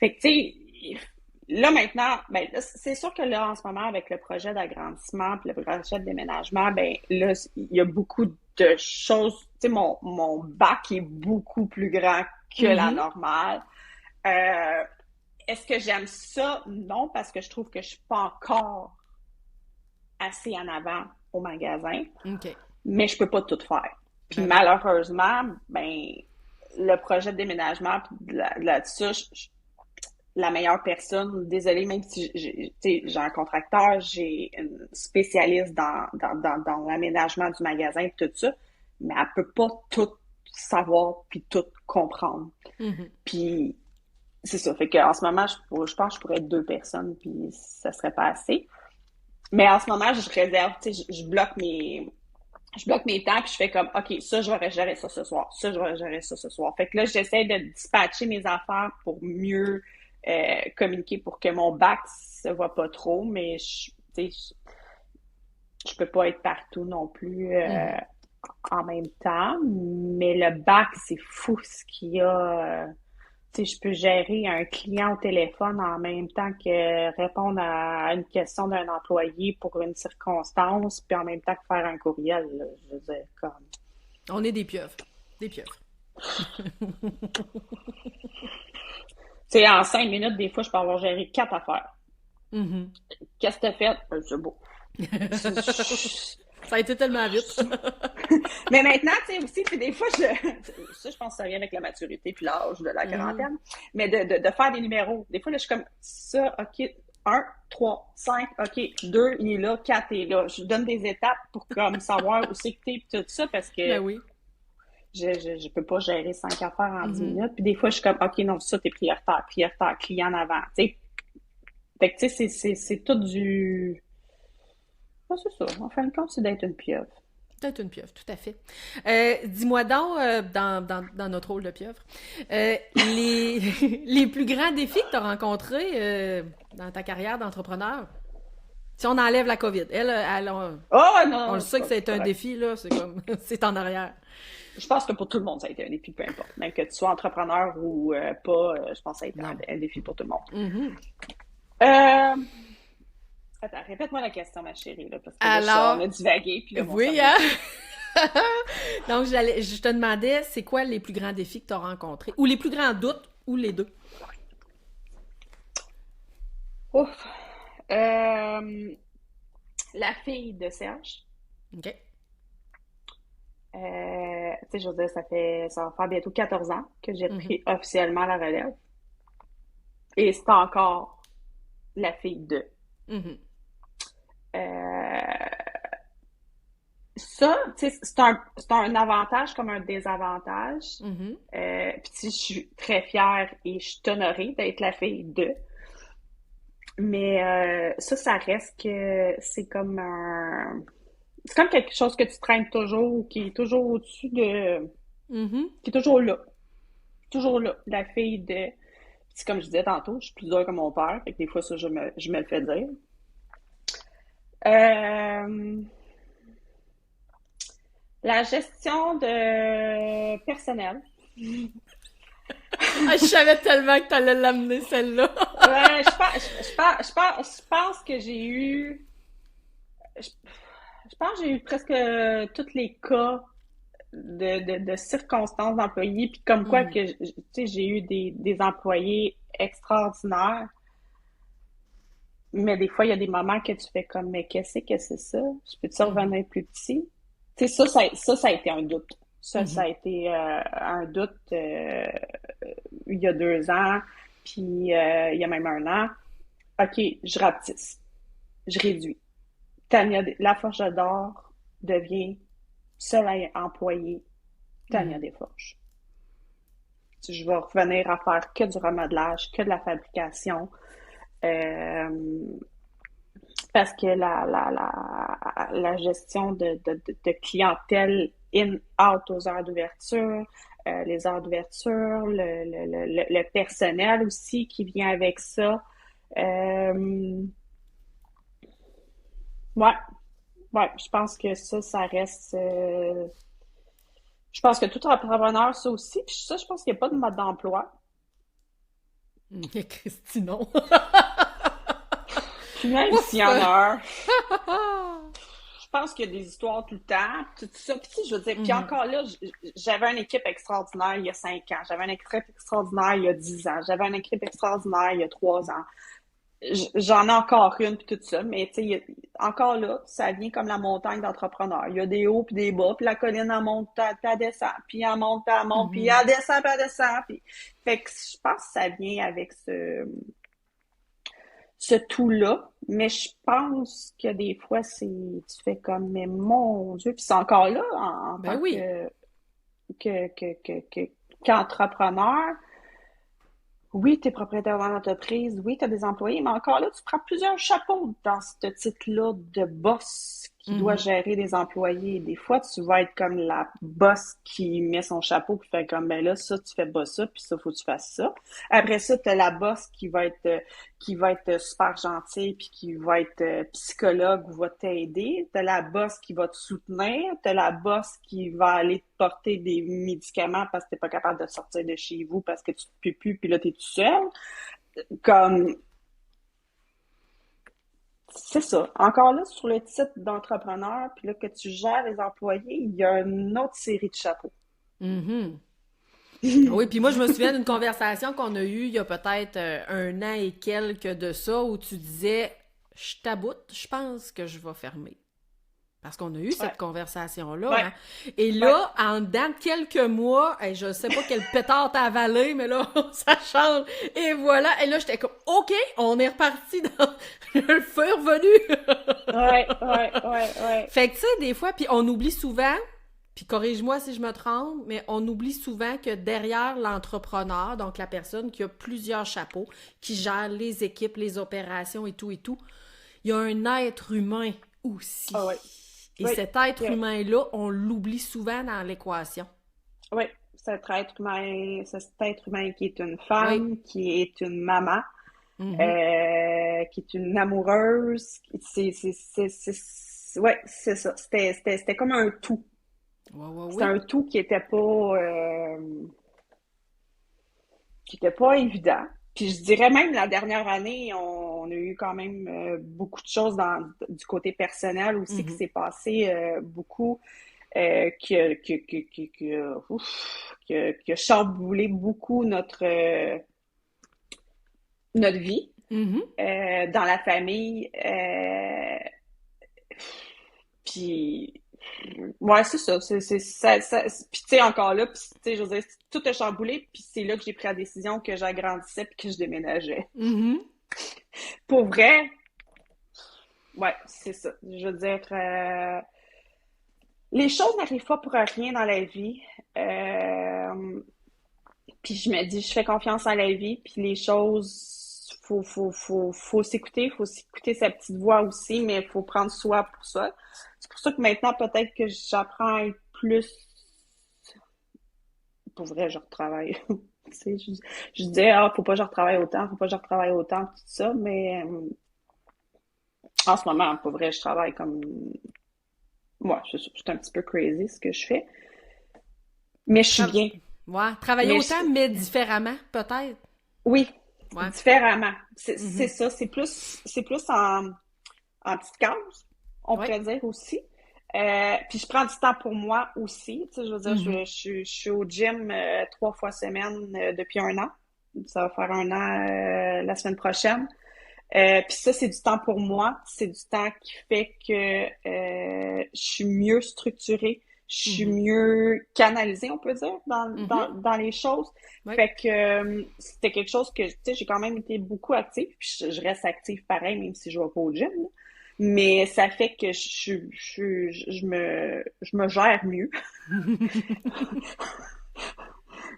Fait que, tu sais, là, maintenant, ben, là, c'est sûr que là, en ce moment, avec le projet d'agrandissement puis le projet de déménagement, ben, là, il y a beaucoup de choses. Tu sais, mon bac est beaucoup plus grand que la Mhm. normale. Euh, Est-ce que j'aime ça? Non, parce que je trouve que je suis pas encore assez en avant au magasin, OK. mais je peux pas tout faire. Puis Ben non. malheureusement, ben, le projet de déménagement, puis là-dessus, la meilleure personne, désolée, même si j'ai un contracteur, j'ai une spécialiste dans l'aménagement du magasin et tout ça, mais elle peut pas tout savoir puis tout comprendre. Mhm. Puis c'est ça. Fait qu'en ce moment, je pense que je pourrais être deux personnes puis ça serait pas assez. Mais en ce moment, je réserve, tu sais, je bloque mes temps puis je fais comme, OK, ça, je vais gérer ça ce soir. Ça, je vais gérer ça ce soir. Fait que là, j'essaie de dispatcher mes affaires pour mieux communiquer pour que mon bac se voit pas trop, mais tu sais, je peux pas être partout non plus Mhm. en même temps. Mais le bac, c'est fou ce qu'il y a. Tu sais, je peux gérer un client au téléphone en même temps que répondre à une question d'un employé pour une circonstance, puis en même temps que faire un courriel, là. Je veux dire, comme... On est des pieuvres. Des pieuvres. Tu sais, en 5 minutes, des fois, je peux avoir géré 4 affaires. Mhm. Qu'est-ce que t'as fait? C'est beau. Ça a été tellement vite. Mais maintenant, tu sais, aussi, puis des fois, ça, je pense que ça vient avec la maturité puis l'âge de la Mhm. quarantaine, mais de faire des numéros. Des fois, là, je suis comme, ça, OK, 1, 3, 5, OK, 2, il est là, 4, il est là. Je donne des étapes pour comme savoir où c'est que t'es, puis tout ça, parce que Ben oui. je peux pas gérer 5 affaires en 10 Mhm. minutes. Puis des fois, je suis comme, OK, non, ça, t'es prioritaire, prioritaire, client en avant, tu sais. Fait que, tu sais, c'est tout du... Ah, c'est ça. En fin de compte, c'est d'être une pieuvre. Peut-être une pieuvre, tout à fait. Dis-moi donc, dans notre rôle de pieuvre, les, les plus grands défis que tu as rencontrés dans ta carrière d'entrepreneur, si on enlève la COVID, Oh, on le non, sait que c'est c'est un correct. défi, là, c'est comme, c'est en arrière. Je pense que pour tout le monde, ça a été un défi, peu importe. Même que tu sois entrepreneur ou pas, je pense que ça a été Non. un défi pour tout le monde. Mhm. Euh... Attends, répète-moi la question, ma chérie, là, parce que là, on Alors, a divagué, puis là, mon oui, cerveau est hein? pris. Donc, je te demandais, c'est quoi les plus grands défis que tu as rencontrés? Ou les plus grands doutes, ou les deux? Ouf. Euh, La fille de Serge, OK. tu sais, je veux dire, ça va faire bientôt 14 ans que j'ai Mhm. pris officiellement la relève. Et c'est encore la fille de. Mhm. Euh, Ça, tu sais, c'est un avantage comme un désavantage. Mhm. Puis tu sais, je suis très fière et je suis honorée d'être la fille de. Mais ça reste que c'est comme quelque chose que tu traînes toujours, qui est toujours au-dessus de, Mhm. qui est toujours là, la fille de. C'est comme je disais tantôt, je suis plus dure que mon père, fait que des fois ça je me le fais dire. Euh, la gestion de personnel. Ah, je savais tellement que t'allais l'amener, celle-là. Ouais, je pense que je, je pense que j'ai eu presque tous les cas de circonstances d'employés, puis comme quoi Mhm. que, tu sais, j'ai eu des employés extraordinaires, mais des fois, il y a des moments que tu fais comme, mais qu'est-ce que c'est ça? Je peux-tu Mhm. revenir plus petit? Tu sais, ça a été un doute. Ça Mhm. a été un doute il y a 2 ans, puis il y a même un an. OK, je rapetisse, je réduis. Tania, Laforge d'Or devient seule employée Tania Mhm. Desforges. Je vais revenir à faire que du remodelage, que de la fabrication. Euh, parce que la gestion de clientèle in-out aux heures d'ouverture, les heures d'ouverture, le personnel aussi qui vient avec ça. Euh, ouais, ouais, je pense que ça reste. Je pense que tout entrepreneur, ça aussi. Puis ça, je pense qu'il n'y a pas de mode d'emploi. Christy, non. Puis même s'il y Ouf! en a un, je pense qu'il y a des histoires tout le temps, tout ça. Puis tu sais, je veux dire, puis Mhm. encore là, j'avais une équipe extraordinaire il y a 5 ans, j'avais une équipe extraordinaire il y a 10 ans, j'avais une équipe extraordinaire il y a 3 ans. J'en ai encore une puis tout ça, mais tu sais, encore là, ça vient comme la montagne d'entrepreneurs. Il y a des hauts puis des bas, puis la colline elle monte, puis elle descend, puis elle monte, puis elle monte, puis Mhm. elle descend, puis elle descend. Puis... Fait que je pense que ça vient avec ce tout-là, mais je pense que des fois, tu fais comme, mais mon Dieu, puis c'est encore là en Ben tant oui. qu'entrepreneur. Oui, tu es propriétaire d'une entreprise, oui, tu as des employés, mais encore là, tu prends plusieurs chapeaux dans ce titre-là de boss qui doit Mhm. gérer des employés. Des fois, tu vas être comme la boss qui met son chapeau puis fait comme, ben là, ça, tu fais pas ça, puis ça, faut que tu fasses ça. Après ça, tu as la boss qui va être super gentille puis qui va être psychologue ou va t'aider. Tu as la boss qui va te soutenir. Tu as la boss qui va aller te porter des médicaments parce que t'es pas capable de sortir de chez vous parce que tu te peux plus puis là, t'es tout seul. Comme, c'est ça. Encore là, sur le titre d'entrepreneur, puis là, que tu gères les employés, il y a une autre série de chapeaux. Mhm. Ah oui, puis moi, je me souviens d'une conversation qu'on a eue il y a peut-être un an et quelques de ça, où tu disais, je taboute, je pense que je vais fermer. Parce qu'on a eu Ouais, cette conversation-là, ouais, hein. Et ouais. là, en dedans de quelques mois, hey, je sais pas quel pétard t'as avalé, mais là, ça change. Et voilà. Et là, j'étais comme, OK, on est reparti dans le feu est revenu. Ouais, ouais, ouais, ouais. Fait que, tu sais, des fois, puis on oublie souvent, puis corrige-moi si je me trompe, mais on oublie souvent que derrière l'entrepreneur, donc la personne qui a plusieurs chapeaux, qui gère les équipes, les opérations et tout, il y a un être humain Ah ouais. aussi. Et Oui, cet être yeah. humain-là, on l'oublie souvent dans l'équation. Oui, cet être humain qui est une Oui. femme, qui est une maman, Mhm. qui est une amoureuse. Ouais, c'est ça. C'était comme un tout. Ouais, ouais, C'était oui. un tout qui était pas évident. Puis je dirais même la dernière année, on a eu quand même beaucoup de choses du côté personnel aussi qui Mhm. s'est passé beaucoup, qui a chamboulé beaucoup notre vie Mhm. dans la famille. Puis ouais, c'est ça. Puis tu sais, encore là, puis tu sais, je veux dire, tout a chamboulé, puis c'est là que j'ai pris la décision que j'agrandissais puis que je déménageais. Mhm. Pour vrai, ouais, c'est ça. Je veux dire, les choses n'arrivent pas pour rien dans la vie. Puis je me dis, je fais confiance en la vie, puis les choses, faut s'écouter sa petite voix aussi, mais il faut prendre soi pour ça. C'est pour ça que maintenant, peut-être que j'apprends à être plus. Pour vrai, je retravaille. Tu sais, je disais, faut pas que je retravaille autant, faut pas que je retravaille autant, tout ça, mais en ce moment, pour vrai, je travaille comme. Moi, c'est un petit peu crazy ce que je fais, mais je suis Tra- bien. ouais. Travailler Mais autant, mais différemment, peut-être. oui, Ouais. différemment. C'est Mhm. ça, c'est plus en petites cases, on Ouais. pourrait dire aussi. Puis je prends du temps pour moi aussi. Tu sais, je veux dire, Mhm. je suis au gym 3 fois semaine depuis un an. Ça va faire un an la semaine prochaine. Puis ça, c'est du temps pour moi. C'est du temps qui fait que je suis mieux structurée, je suis Mhm. mieux canalisée, on peut dire, dans, Mhm. dans, dans les choses. Ouais. Fait que c'était quelque chose que, tu sais, j'ai quand même été beaucoup active, puis je reste active pareil, même si je vais pas au gym, là. Mais ça fait que je me gère mieux.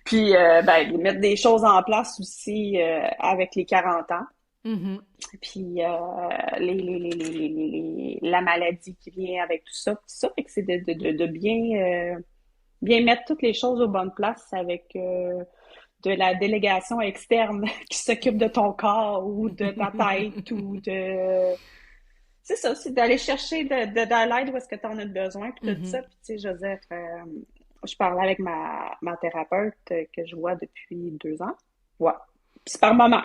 Puis, ben, mettre des choses en place aussi avec les 40 ans. Mhm. Puis la maladie qui vient avec tout ça, fait que c'est de bien, bien mettre toutes les choses aux bonnes places avec de la délégation externe qui s'occupe de ton corps ou de ta tête ou de... C'est ça, c'est d'aller chercher de l'aide où est-ce que tu en as besoin, puis tout ça. Mhm. Puis tu sais, Joseph, je parlais avec ma thérapeute que je vois depuis 2 ans. Ouais. Puis c'est par moment.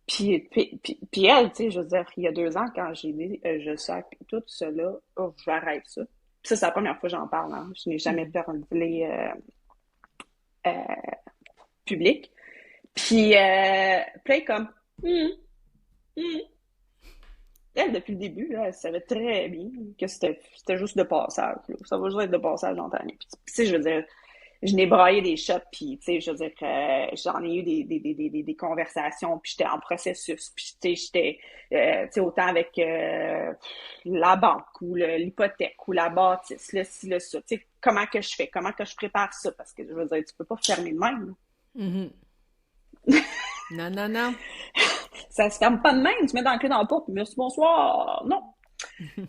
Puis elle, tu sais, je veux dire, il y a 2 ans, quand j'ai dit je sac tout cela, oh, j'arrête ça. Puis ça, c'est la première fois que j'en parle, hein. Je n'ai jamais Mhm. parlé public. Puis elle est comme, hum, hum. Elle, depuis le début, là, elle savait très bien que c'était juste de passage, là. Ça va juste être de passage dans ta vie. Puis, tu sais, je veux dire, je n'ai braillé des shots, puis, tu sais, je veux dire, j'en ai eu des conversations, puis j'étais en processus, puis, tu sais, j'étais, tu sais, autant avec la banque, ou l'hypothèque, ou la bâtisse, le ci, le ça, tu sais, comment que je fais, comment que je prépare ça, parce que, je veux dire, tu peux pas fermer de même, là. Mhm. Non, non, non. Ça se ferme pas de même, tu mets dans le clé dans la porte, merci, bonsoir, non.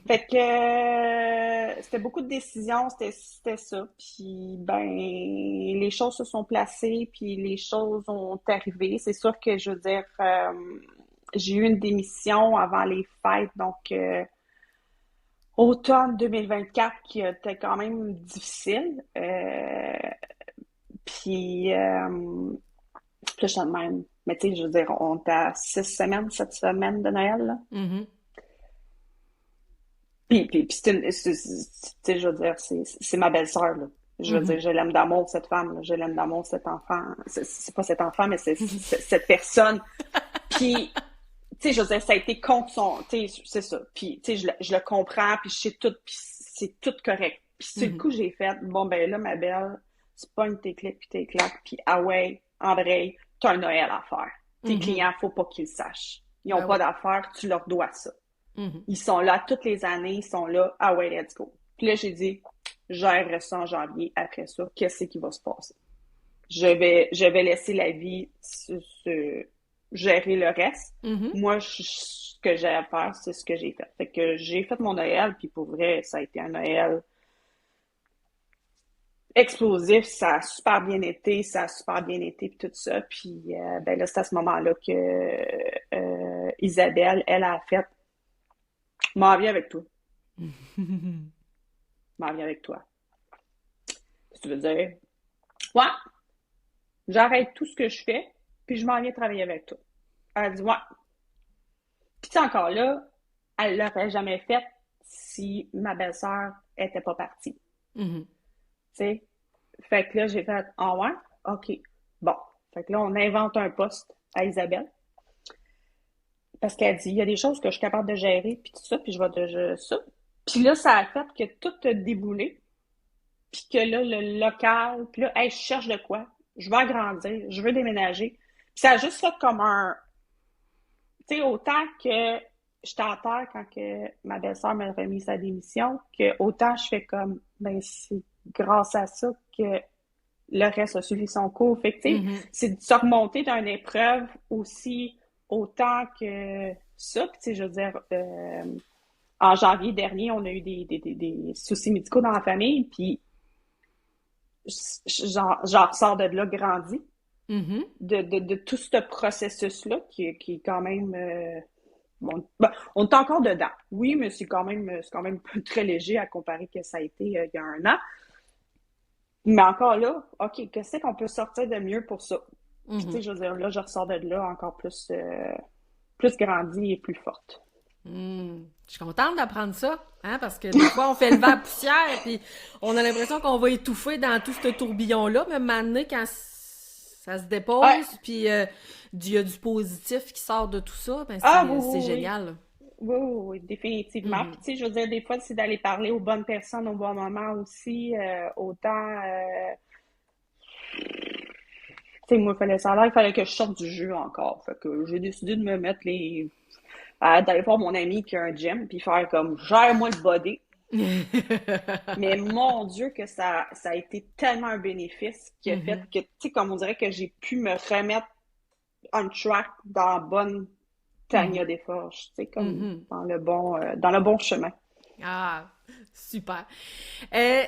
Fait que c'était beaucoup de décisions, c'était ça. Puis ben les choses se sont placées, puis les choses ont arrivé. C'est sûr que je veux dire, j'ai eu une démission avant les fêtes, donc automne 2024 qui était quand même difficile. Puis là, je suis de même. Mais tu sais, je veux dire, on est à 6 semaines, 7 semaines de Noël, là. Mhm. Puis tu sais, je veux dire, c'est ma belle-sœur, là. Je veux dire, Mhm. je l'aime d'amour, cette femme, là. Je l'aime d'amour, cet enfant. C'est pas cet enfant, mais c'est cette personne. Puis, tu sais, je veux dire, ça a été contre son, tu sais, c'est ça. Puis, tu sais, je le comprends, puis je sais tout, puis c'est tout correct. Puis, sur le Mhm. coup, j'ai fait, bon, ben là, ma belle, c'est pas une tes clics, puis tes claques, puis ah ouais, André, t'as un Noël à faire. Tes Mhm. clients, faut pas qu'ils le sachent. Ils ont Ben pas oui. d'affaires, tu leur dois ça. Mhm. Ils sont là toutes les années, ils sont là, ah ouais, let's go. Puis là, j'ai dit, gère ça en janvier, après ça, qu'est-ce qui va se passer? Je vais laisser la vie gérer le reste. Mhm. Moi, ce que j'ai à faire, c'est ce que j'ai fait. Fait que j'ai fait mon Noël, puis pour vrai, ça a été un Noël explosif, ça a super bien été, puis tout ça. Puis ben là, c'est à ce moment-là que Isabelle, elle a fait, m'en viens avec toi, m'en viens avec toi. Qu'est-ce que tu veux dire? Ouais, j'arrête tout ce que je fais, puis je m'en viens travailler avec toi. Elle a dit, ouais. Puis tu sais, encore là, elle l'aurait jamais fait si ma belle-sœur était pas partie. Tu Mhm. sais? Fait que là, j'ai fait, ah ouais? OK. Bon. Fait que là, on invente un poste à Isabelle. Parce qu'elle dit, il y a des choses que je suis capable de gérer, puis tout ça, puis je vais de ça. Puis là, ça a fait que tout a déboulé. Puis que là, le local, puis là, hey, je cherche de quoi? Je veux agrandir, je veux déménager. Puis ça a juste fait comme un, tu sais, autant que j'étais à terre quand que ma belle-sœur m'a remis sa démission, que autant je fais comme, ben, c'est grâce à ça que le reste a suivi son cours. Fait que, tu sais, Mhm. c'est de se remonter d'une épreuve aussi autant que ça. Puis, tu sais, je veux dire, en janvier dernier, on a eu des soucis médicaux dans la famille, puis j'en ressors de là grandi, Mhm. de tout ce processus-là qui est quand même... bon, ben, on est encore dedans. Oui, mais c'est quand même très léger à comparer que ça a été il y a un an. Mais encore là, OK, qu'est-ce qu'on peut sortir de mieux pour ça? Puis, tu sais, Mhm. je veux dire, là, je ressors de là encore plus grandie et plus forte. Hmm. Je suis contente d'apprendre ça, hein, parce que des fois, on fait lever la poussière, puis on a l'impression qu'on va étouffer dans tout ce tourbillon-là, mais maintenant, quand ça se Ouais. dépose, puis il y a du positif qui sort de tout ça, ben Ah, oui, c'est oui, oui. génial. Oui, oui, oui, définitivement. Mhm. Puis, tu sais, je veux dire, des fois, c'est d'aller parler aux bonnes personnes au bon moment aussi. Autant, tu sais, moi, il fallait que je sorte du jeu encore. Fait que j'ai décidé de me mettre d'aller voir mon ami qui a un gym, puis faire comme, gère-moi le body. Mais mon Dieu, que ça a été tellement un bénéfice qui a fait Mhm. que, tu sais, comme on dirait que j'ai pu me remettre on track dans la bonne Tania Desforges, tu sais, comme Mhm. dans le bon chemin. Ah, super. Euh,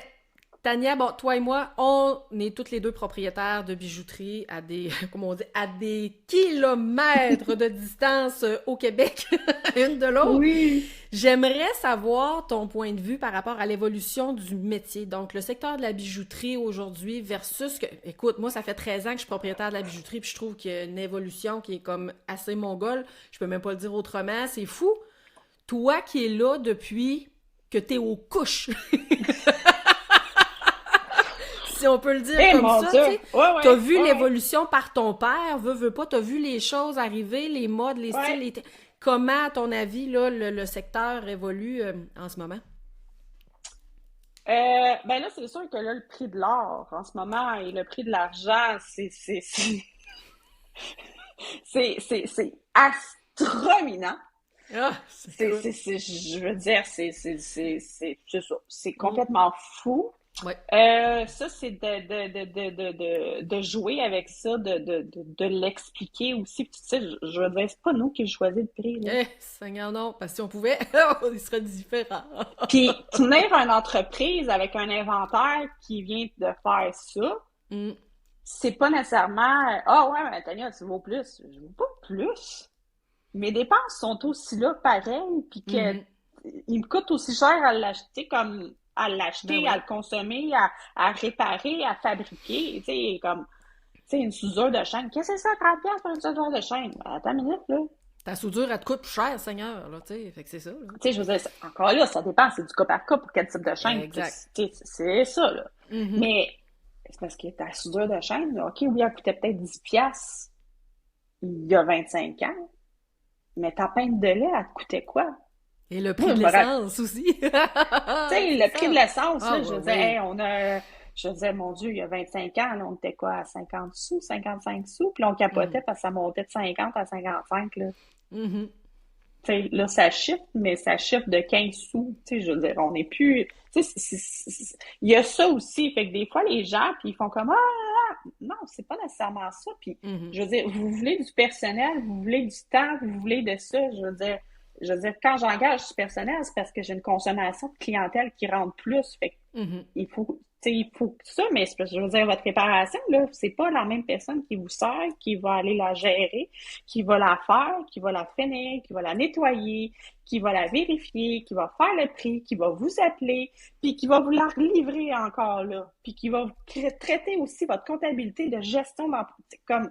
Tania, bon, toi et moi, on est toutes les deux propriétaires de bijouterie à des, comment on dit, à des kilomètres de distance au Québec, une de l'autre. Oui. J'aimerais savoir ton point de vue par rapport à l'évolution du métier. Donc, le secteur de la bijouterie aujourd'hui versus que, écoute, moi, ça fait 13 ans que je suis propriétaire de la bijouterie, puis je trouve qu'il y a une évolution qui est comme assez mongole. Je peux même pas le dire autrement, c'est fou. Toi qui es là depuis que t'es aux couches, si on peut le dire Eh comme mon ça, tu Dieu! sais, Ouais, t'as ouais, vu ouais, ouais. l'évolution par ton père, veux pas, t'as vu les choses arriver, les modes, les styles, Ouais. comment, à ton avis, là, le secteur évolue en ce moment? Ben là, c'est sûr que là, le prix de l'or en ce moment et le prix de l'argent, c'est astronomiant. Ah, écoute. Je veux dire, c'est ça. C'est Mm, complètement fou. ouais. Ça, c'est de jouer avec ça, de l'expliquer aussi. Puis, tu sais, je veux dire, c'est pas nous qui choisissons le prix, là. Eh, Seigneur, non, parce que si on pouvait, il serait différent. Puis, tenir une entreprise avec un inventaire qui vient de faire ça, Mm, c'est pas nécessairement ah ouais, mais Tania, tu vaux plus. Je vaux pas plus. Mes dépenses sont aussi là, pareil, puis que mhm. il me coûte aussi cher à l'acheter comme à Ben l'acheter, à oui. le consommer, à réparer, à fabriquer. Tu sais, comme tu sais, une soudure de chaîne. Qu'est-ce que c'est ça, 30$ pour une soudure de chaîne? Ben, attends une minute, là. Ta soudure, elle te coûte plus cher, Seigneur, là, tu sais, fait que c'est ça, là. Tu sais, je veux dire, encore là, ça dépend, c'est du cas par cas pour quel type de chaîne. Tu Exact. sais, c'est ça, là. Mhm. Mais c'est parce que ta soudure de chaîne, là, OK, oui, elle coûtait peut-être 10$ il y a 25 ans, mais ta pinte de lait, elle te coûtait quoi? Et le Moi, prix je de me rappelle, l'essence aussi. tu sais, C'est le prix de ça. l'essence, Ah, là, je oui, disais, oui. hey, je disais, mon Dieu, il y a 25 ans, là, on était quoi, à 50 sous, 55 sous, puis on Mhm. capotait parce que ça montait de 50 à 55, là. Mhm. Tu sais, là, ça chiffre, mais ça chiffre de 15 sous. Tu sais, je veux dire, on n'est plus. Tu sais, il y a ça aussi. Fait que des fois, les gens, puis ils font comme non, c'est pas nécessairement ça. Puis, Mhm. je veux dire, vous voulez du personnel, vous voulez du temps, vous voulez de ça. Je veux dire, quand j'engage du personnel, c'est parce que j'ai une consommation de clientèle qui rentre plus. Fait que Mhm. il faut, tu sais, il faut ça, mais je veux dire, votre réparation, là, c'est pas la même personne qui vous sert, qui va aller la gérer, qui va la faire, qui va la finir, qui va la nettoyer, qui va la vérifier, qui va faire le prix, qui va vous appeler, puis qui va vous la livrer encore là, puis qui va traiter aussi votre comptabilité de gestion d'emploi. Comme,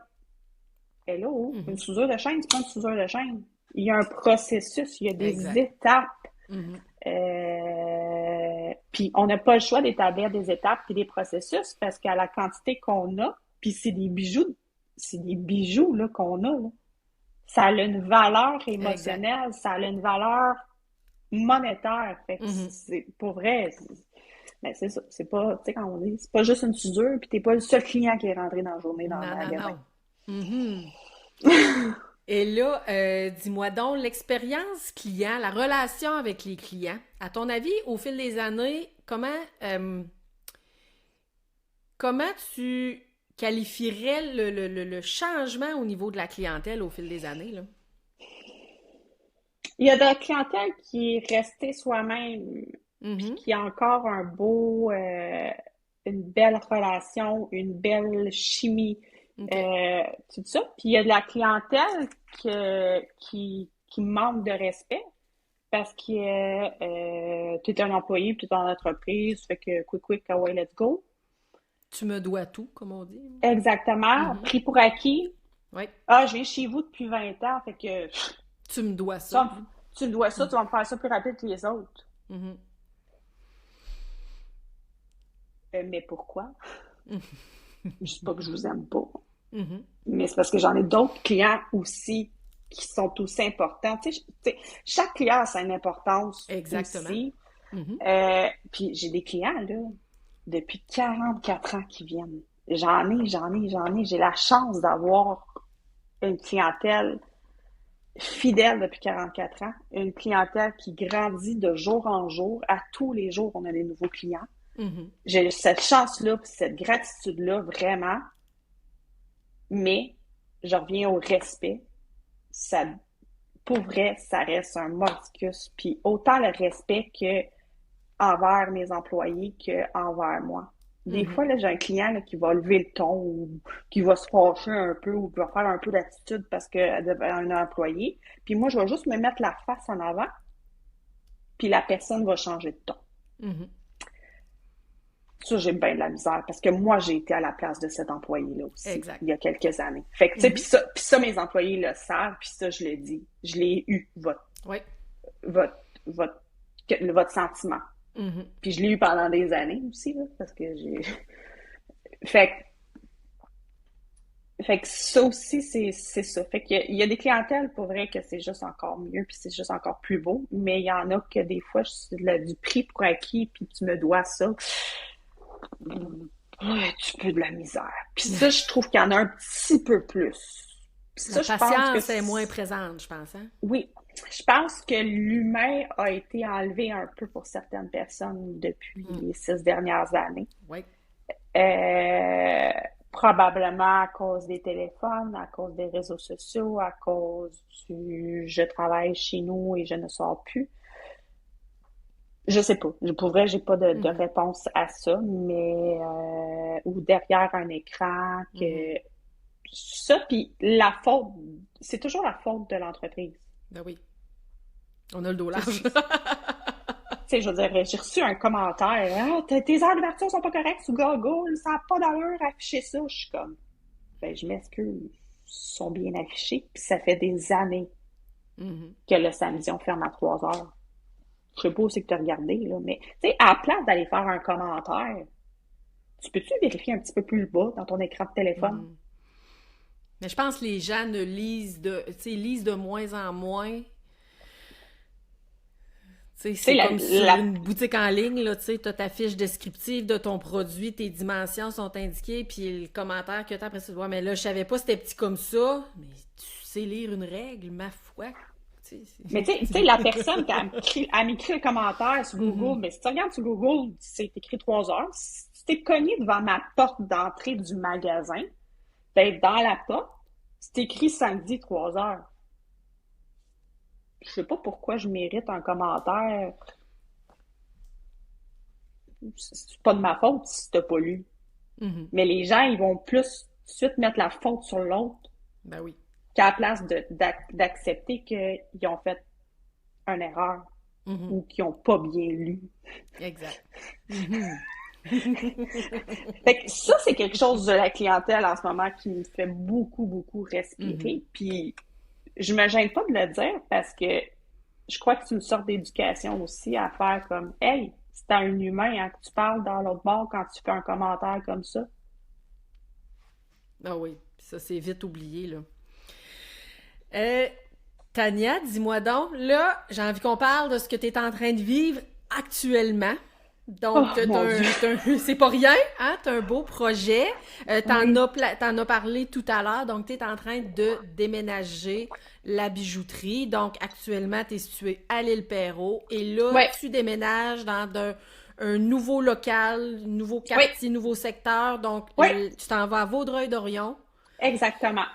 hello, une Mhm. soudure de chaîne, c'est pas une soudure de chaîne. Il y a un processus, il y a des Exact. étapes. Mhm. Puis on n'a pas le choix d'établir des étapes et des processus parce qu'à la quantité qu'on a, puis c'est des bijoux là, qu'on a, là. Ça a une valeur Exact. émotionnelle, ça a une valeur monétaire. Fait que Mhm. c'est pour vrai, ben c'est ça. C'est pas, tu sais, quand on dit, c'est pas juste une soudure, puis t'es pas le seul client qui est rentré dans la journée dans le Non, non, magasin. non. Mhm. Et là, dis-moi donc, l'expérience client, la relation avec les clients, à ton avis, au fil des années, comment tu qualifierais le changement au niveau de la clientèle au fil des années, là? Il y a de la clientèle qui est restée soi-même, puis Mhm. qui a encore une belle relation, une belle chimie, OK. tout ça. Puis il y a de la clientèle qui manque de respect parce que tu es un employé, puis tu es en entreprise, fait que quick, quick, kawaii, let's go. Tu me dois tout, comme on dit. Exactement. Mhm. Pris pour acquis. Oui. Ah, je viens chez vous depuis 20 ans, fait que Tu me dois tu, vas ça. me- tu me dois ça, tu vas me faire ça plus rapide que les autres. Mhm. Mais pourquoi? Je dis pas que je vous aime pas. Mhm. Mais c'est parce que j'en ai d'autres clients aussi qui sont aussi importants. Tu sais, chaque client a sa importance Exactement. aussi. Mhm. Puis j'ai des clients, là, depuis 44 ans qui viennent. J'en ai. J'ai la chance d'avoir une clientèle fidèle depuis 44 ans, une clientèle qui grandit de jour en jour. À tous les jours, on a des nouveaux clients. Mhm. J'ai cette chance-là, cette gratitude-là, vraiment. Mais je reviens au respect. Ça, pour vrai, ça reste un mordicus. Puis autant le respect que envers mes employés que envers moi. Des Mhm. fois, là, j'ai un client là, qui va lever le ton ou qui va se fâcher un peu ou qui va faire un peu d'attitude parce qu'elle devient un employé. Puis moi, je vais juste me mettre la face en avant, puis la personne va changer de ton. Mhm. Ça, j'ai bien de la misère parce que moi, j'ai été à la place de cet employé-là aussi, Exact. il y a quelques années. Fait que, tu sais, Mhm. puis ça, mes employés le savent, puis ça, je le dis. Je l'ai eu, Oui. votre, votre, votre sentiment. Mhm. Puis je l'ai eu pendant des années aussi, là, parce que j'ai... Fait fait que ça aussi, c'est ça. Fait qu'il y a des clientèles, pour vrai, que c'est juste encore mieux, puis c'est juste encore plus beau, mais il y en a que des fois, du prix pour acquis, puis tu me dois ça. Un petit peu de la misère. Puis ça, je trouve qu'il y en a un petit peu plus. Puis La ça, je pense que patience est moins présente, je pense, hein? oui, je pense que l'humain a été enlevé un peu pour certaines personnes depuis Mm. les 6 dernières années. Oui. Euh, Probablement à cause des téléphones, à cause des réseaux sociaux, à cause du je travaille chez nous et je ne sors plus. Je sais pas. Pour vrai, j'ai pas de Mhm. réponse à ça, mais ou derrière un écran Mhm. que ça, puis la faute, c'est toujours la faute de l'entreprise. Ben oui. On a le dos Tu large. sais, je veux dire, j'ai reçu un commentaire, ah, tes heures d'ouverture sont pas correctes sous Google, ça n'a pas d'allure afficher ça. Je suis comme, ben, je m'excuse, ils sont bien affichés, puis ça fait des années Mhm. que le samedi, on ferme à 3 heures. Je sais pas où c'est que tu as regardé, là, mais, tu sais, à la place d'aller faire un commentaire, tu peux-tu vérifier un petit peu plus bas dans ton écran de téléphone? Mhm. Mais je pense que les gens ne lisent de moins en moins. Tu sais, Tu sais, c'est comme sur une boutique en ligne, là, tu sais, t'as ta fiche descriptive de ton produit, tes dimensions sont indiquées, puis le commentaire que t'as après, c'est ouais, mais là, je savais pas c'était petit comme ça, mais tu sais lire une règle, ma foi. Tu sais, mais tu sais, la personne qui a m'écrit le commentaire sur Mhm. Google, mais si tu regardes sur Google, c'est écrit 3 heures. Si tu t'es cogné devant ma porte d'entrée du magasin, d'être dans la porte, c'est écrit samedi 3 heures. Je sais pas pourquoi je mérite un commentaire. C'est pas de ma faute si t'as pas lu. Mhm. Mais les gens, ils vont plus tout de suite mettre la faute sur l'autre Ben oui. qu'à la place d'accepter qu'ils ont fait une erreur Mhm. ou qu'ils ont pas bien lu. Exact. Mhm. Fait que ça, c'est quelque chose de la clientèle en ce moment qui me fait beaucoup, beaucoup Mhm. respirer. Puis je me gêne pas de le dire parce que je crois que c'est une sorte d'éducation aussi à faire comme hey, c'est à un humain hein, que tu parles dans l'autre bord quand tu fais un commentaire comme ça. Ah oui, ça c'est vite oublié, là. Euh, Tania, dis-moi donc, là, j'ai envie qu'on parle de ce que tu es en train de vivre actuellement. Donc, Oh mon Dieu! c'est pas rien, hein? T'as un beau projet. Oui, T'en as parlé tout à l'heure. Donc, tu es en train de déménager la bijouterie. Donc, actuellement, tu es situé à l'île Perrot. Et là, oui, tu déménages dans un nouveau local, nouveau oui, quartier, nouveau secteur. Donc, oui, tu t'en vas à Vaudreuil-Dorion. exactement.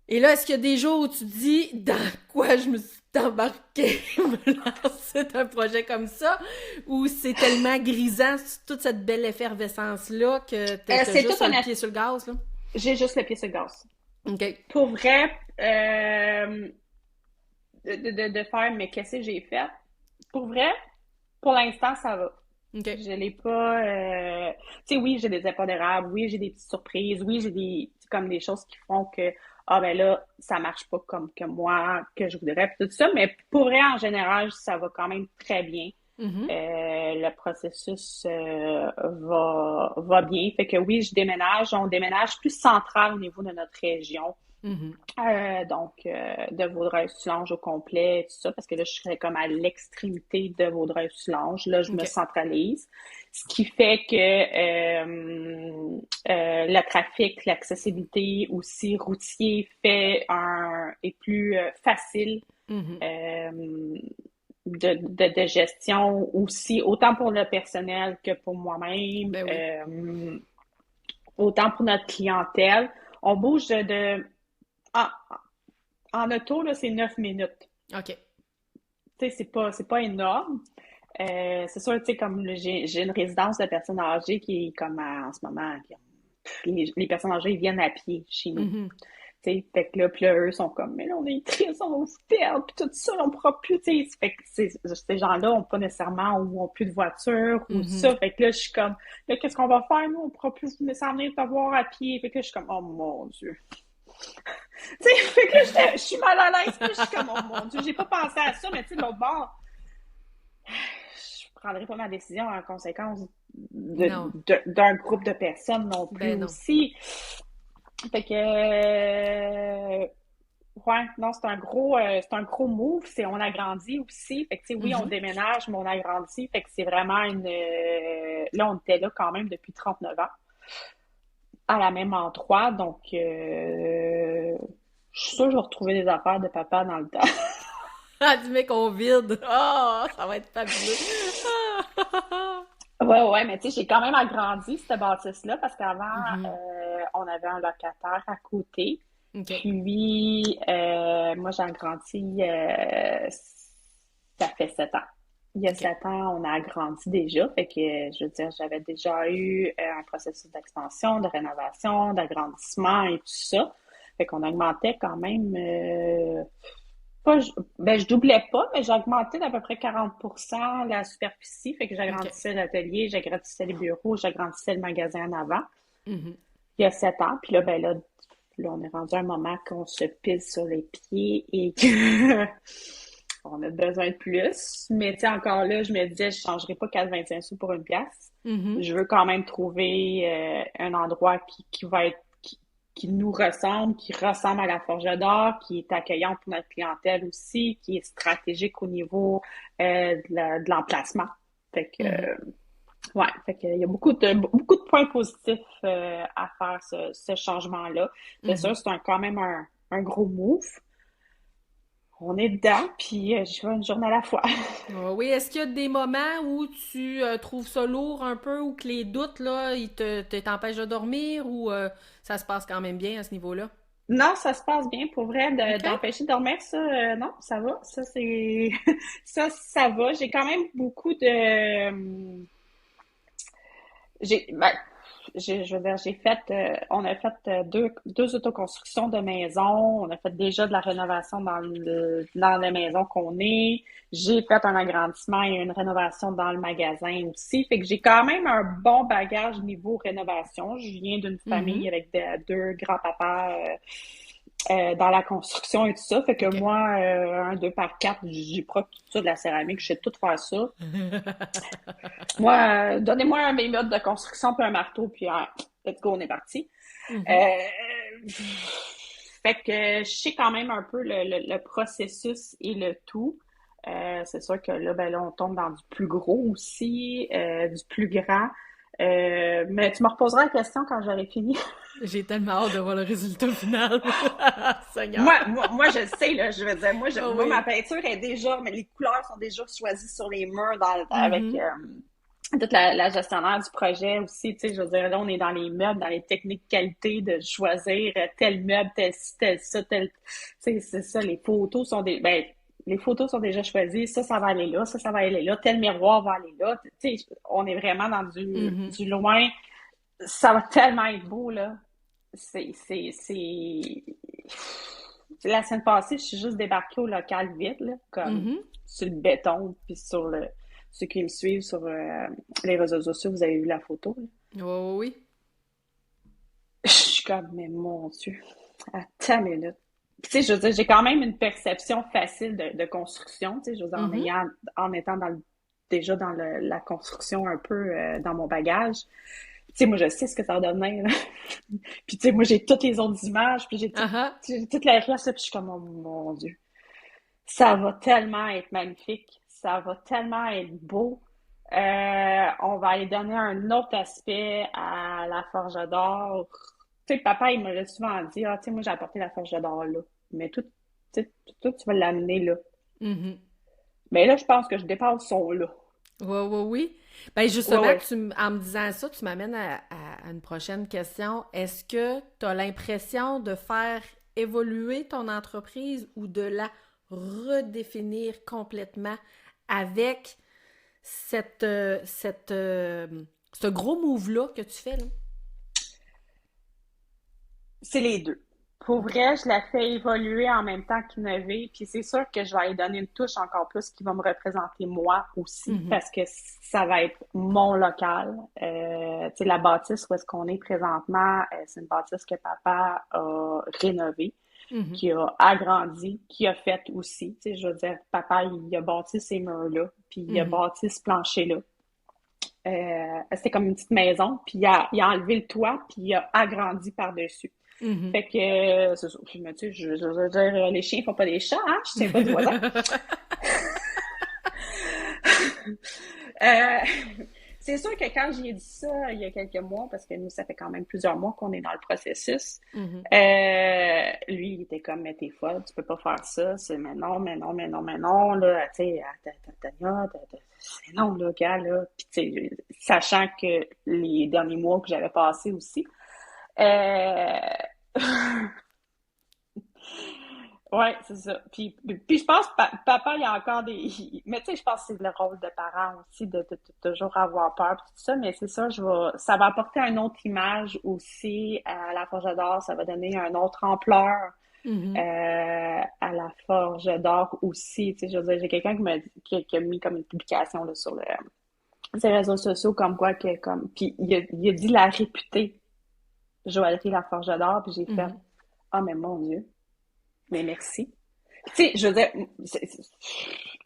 Et là, est-ce qu'il y a des jours où tu te dis dans quoi je me suis embarquée me lancer un projet comme ça, ou c'est tellement grisant, toute cette belle effervescence-là, que t'as C'est juste tout le honnête. pied sur le gaz, là? J'ai juste le pied sur le gaz. OK. Pour vrai, de faire, mais qu'est-ce que j'ai fait? Pour vrai, pour l'instant, ça va. OK. Je l'ai pas. Tu sais, oui, j'ai des impondérables, oui, j'ai des petites surprises, oui, j'ai des comme des choses qui font que ah ben là, ça marche pas comme que moi, que je voudrais, puis tout ça, mais pour vrai, en général, ça va quand même très bien. Mhm. Le processus va bien. Fait que oui, je déménage. On déménage plus central au niveau de notre région. Mhm. De Vaudreuil-Soulanges au complet, tout ça, parce que là, je serais comme à l'extrémité de Vaudreuil-Soulanges. Là, je me OK. centralise. Ce qui fait que le trafic, l'accessibilité aussi routier est plus facile Mhm. euh, de gestion aussi, autant pour le personnel que pour moi-même, Ben oui. autant pour notre clientèle. On bouge en auto, là, c'est 9 minutes. OK. Tu sais, c'est pas énorme. C'est sûr, tu sais, comme j'ai une résidence de personnes âgées qui est comme en ce moment, les personnes âgées, ils viennent à pied chez nous. Mhm. Tu sais, fait que là, puis là, eux sont comme, mais là, on est tristes, on va se perdre, puis tout ça, on pourra plus, tu sais. Fait que ces gens-là ont pas nécessairement, ou ont plus de voiture, ou Mhm. ça. Fait que là, je suis comme, là, qu'est-ce qu'on va faire, nous? On pourra plus s'en venir te voir à pied. Fait que là, je suis comme, oh mon Dieu. Tu sais, fait que là, je suis mal à l'aise, puis je suis comme, oh mon Dieu, j'ai pas pensé à ça, mais tu sais, de l'autre bord, je prendrai pas ma décision en conséquence Non. d'un groupe de personnes non plus Ben non. aussi. Fait que, ouais, non, c'est un gros move. On agrandit aussi. Fait que, tu sais, oui, on Mhm. déménage, mais on agrandit. Fait que c'est vraiment là, on était là quand même depuis 39 ans, à la même endroit. Donc, je suis sûre que je vais retrouver des affaires de papa dans le temps. Ah, du mec, on vide. Oh, ça va être fabuleux. Ah. Ouais, ouais, mais tu sais, j'ai quand même agrandi cette bâtisse-là parce qu'avant, Mhm. on avait un locataire à côté. OK. Puis, moi, j'ai agrandi, ça fait 7 ans. Il y a OK. 7 ans, on a agrandi déjà. Fait que, je veux dire, j'avais déjà eu un processus d'expansion, de rénovation, d'agrandissement et tout ça. Fait qu'on augmentait quand même, pas, ben, je doublais pas, mais j'augmentais d'à peu près 40% la superficie. Fait que OK. j'agrandissais l'atelier, j'agrandissais les bureaux, j'agrandissais le magasin en avant. Mhm. Il y a 7 ans. Puis là, ben là, on est rendu à un moment qu'on se pisse sur les pieds et qu'on a besoin de plus. Mais tu sais, encore là, je me disais, je changerai pas 4,25 sous pour une pièce. Mhm. Je veux quand même trouver un endroit qui va être qui nous ressemble, qui ressemble à la Forge d'Or, qui est accueillant pour notre clientèle aussi, qui est stratégique au niveau de l'emplacement. Fait que Mhm. ouais, fait que il y a beaucoup de points positifs à faire ce changement-là. C'est Mhm. sûr, c'est quand même un gros move. On est dedans, puis je vais une journée à la fois. Ah oui, est-ce qu'il y a des moments où tu trouves ça lourd un peu ou que les doutes, là, t'empêchent de dormir ou ça se passe quand même bien à ce niveau-là? Non, ça se passe bien pour vrai OK. d'empêcher de dormir, ça, non, ça va. Ça, c'est ça va. J'ai quand même beaucoup de ben, je veux dire, on a fait deux autoconstructions de maisons. On a fait déjà de la rénovation dans les maisons qu'on est. J'ai fait un agrandissement et une rénovation dans le magasin aussi. Fait que j'ai quand même un bon bagage niveau rénovation. Je viens d'une famille Mhm. avec deux grands-papas dans la construction et tout ça. Fait que OK. moi, un 2x4, j'ai propre tout ça de la céramique. Je sais tout faire ça. Moi, donnez-moi un méthode de construction puis un marteau, puis let's go, on est parti. Mhm. Euh, fait que je sais quand même un peu le processus et le tout. C'est sûr que là, ben là, on tombe dans du plus gros aussi, du plus grand. Mais tu me reposeras la question quand j'aurai fini. J'ai tellement hâte de voir le résultat final. Seigneur. Moi, je sais, là, je veux dire, Ah moi, ma oui. peinture est déjà, mais les couleurs sont déjà choisies sur les murs avec Mhm. toute la gestionnaire du projet aussi, tu sais, je veux dire, là, on est dans les meubles, dans les techniques qualité de choisir tel meuble, tel ci, tel ça, tel, tu sais, c'est ça, les photos sont déjà choisies, ça va aller là, ça va aller là, tel miroir va aller là, tu sais, on est vraiment dans Mhm. du loin, ça va tellement être beau, là. C'est... La semaine passée, je suis juste débarquée au local vite, là, comme Mhm. sur le béton, puis ceux qui me suivent sur les réseaux sociaux, vous avez vu la photo, là. Oui, oui, oui. Je suis comme, mais mon Dieu, attends une minute. Puis, tu sais, je veux dire, j'ai quand même une perception facile de construction, tu sais, je veux dire, Mhm. en étant déjà dans la construction un peu dans mon bagage. Tu sais, moi, je sais ce que ça va devenir, là. Puis, tu sais, moi, j'ai toutes les autres images, puis Ah ah. j'ai toute la place, puis je suis comme, oh mon Dieu, ça va tellement être magnifique, ça va tellement être beau. On va aller donner un autre aspect à la Forge d'or. Tu sais, papa, il me l'a souvent dit, ah, tu sais, moi, j'ai apporté la Forge d'or là, mais tu sais, tout, tu vas l'amener là. Mhm. Mais là, je pense que je dépasse son là. Oui, oui, oui. Ben Ouais, justement, ouais. en me disant ça, tu m'amènes à une prochaine question. Est-ce que tu as l'impression de faire évoluer ton entreprise ou de la redéfinir complètement avec ce gros move-là que tu fais, là? C'est les deux. Pour vrai, je la fais évoluer en même temps qu'innover, puis c'est sûr que je vais lui donner une touche encore plus qui va me représenter moi aussi, Mhm. parce que ça va être mon local. Tu sais, la bâtisse où est-ce qu'on est présentement, c'est une bâtisse que papa a rénovée, Mhm. qui a agrandi, qui a fait aussi. Tu sais, je veux dire, papa, il a bâti ces murs-là, puis il a Mhm. bâti ce plancher-là. C'était comme une petite maison, puis il a enlevé le toit, puis il a agrandi par-dessus. Mhm. Fait que, c'est ça. Puis, mais tu sais, je veux dire, les chiens font pas des chats, hein? Je tiens pas du voisin. Euh, c'est sûr que quand j'ai dit ça il y a quelques mois, parce que nous, ça fait quand même plusieurs mois qu'on est dans le processus, Mhm. lui, il était comme, mais t'es folle, tu peux pas faire ça. C'est, mais non, mais non, mais non, mais non, là, tu sais, Tania, c'est non, là, gars, là. Puis, tu sais, sachant que les derniers mois que j'avais passés aussi, euh, ouais, c'est ça. Puis je pense, papa, il y a encore des... Mais tu sais, je pense que c'est le rôle de parent aussi de toujours avoir peur puis tout ça. Mais c'est ça, ça va apporter une autre image aussi à la Forge d'Or. Ça va donner une autre ampleur Mhm. à la Forge d'Or aussi. Tu sais, je veux dire, j'ai quelqu'un qui a mis comme une publication là, sur ses réseaux sociaux comme quoi que comme... Puis il a dit la réputée joaillerie La Forge d'Or. Puis j'ai fait, Mhm. ah, mais mon Dieu, mais merci. Tu sais, je veux dire,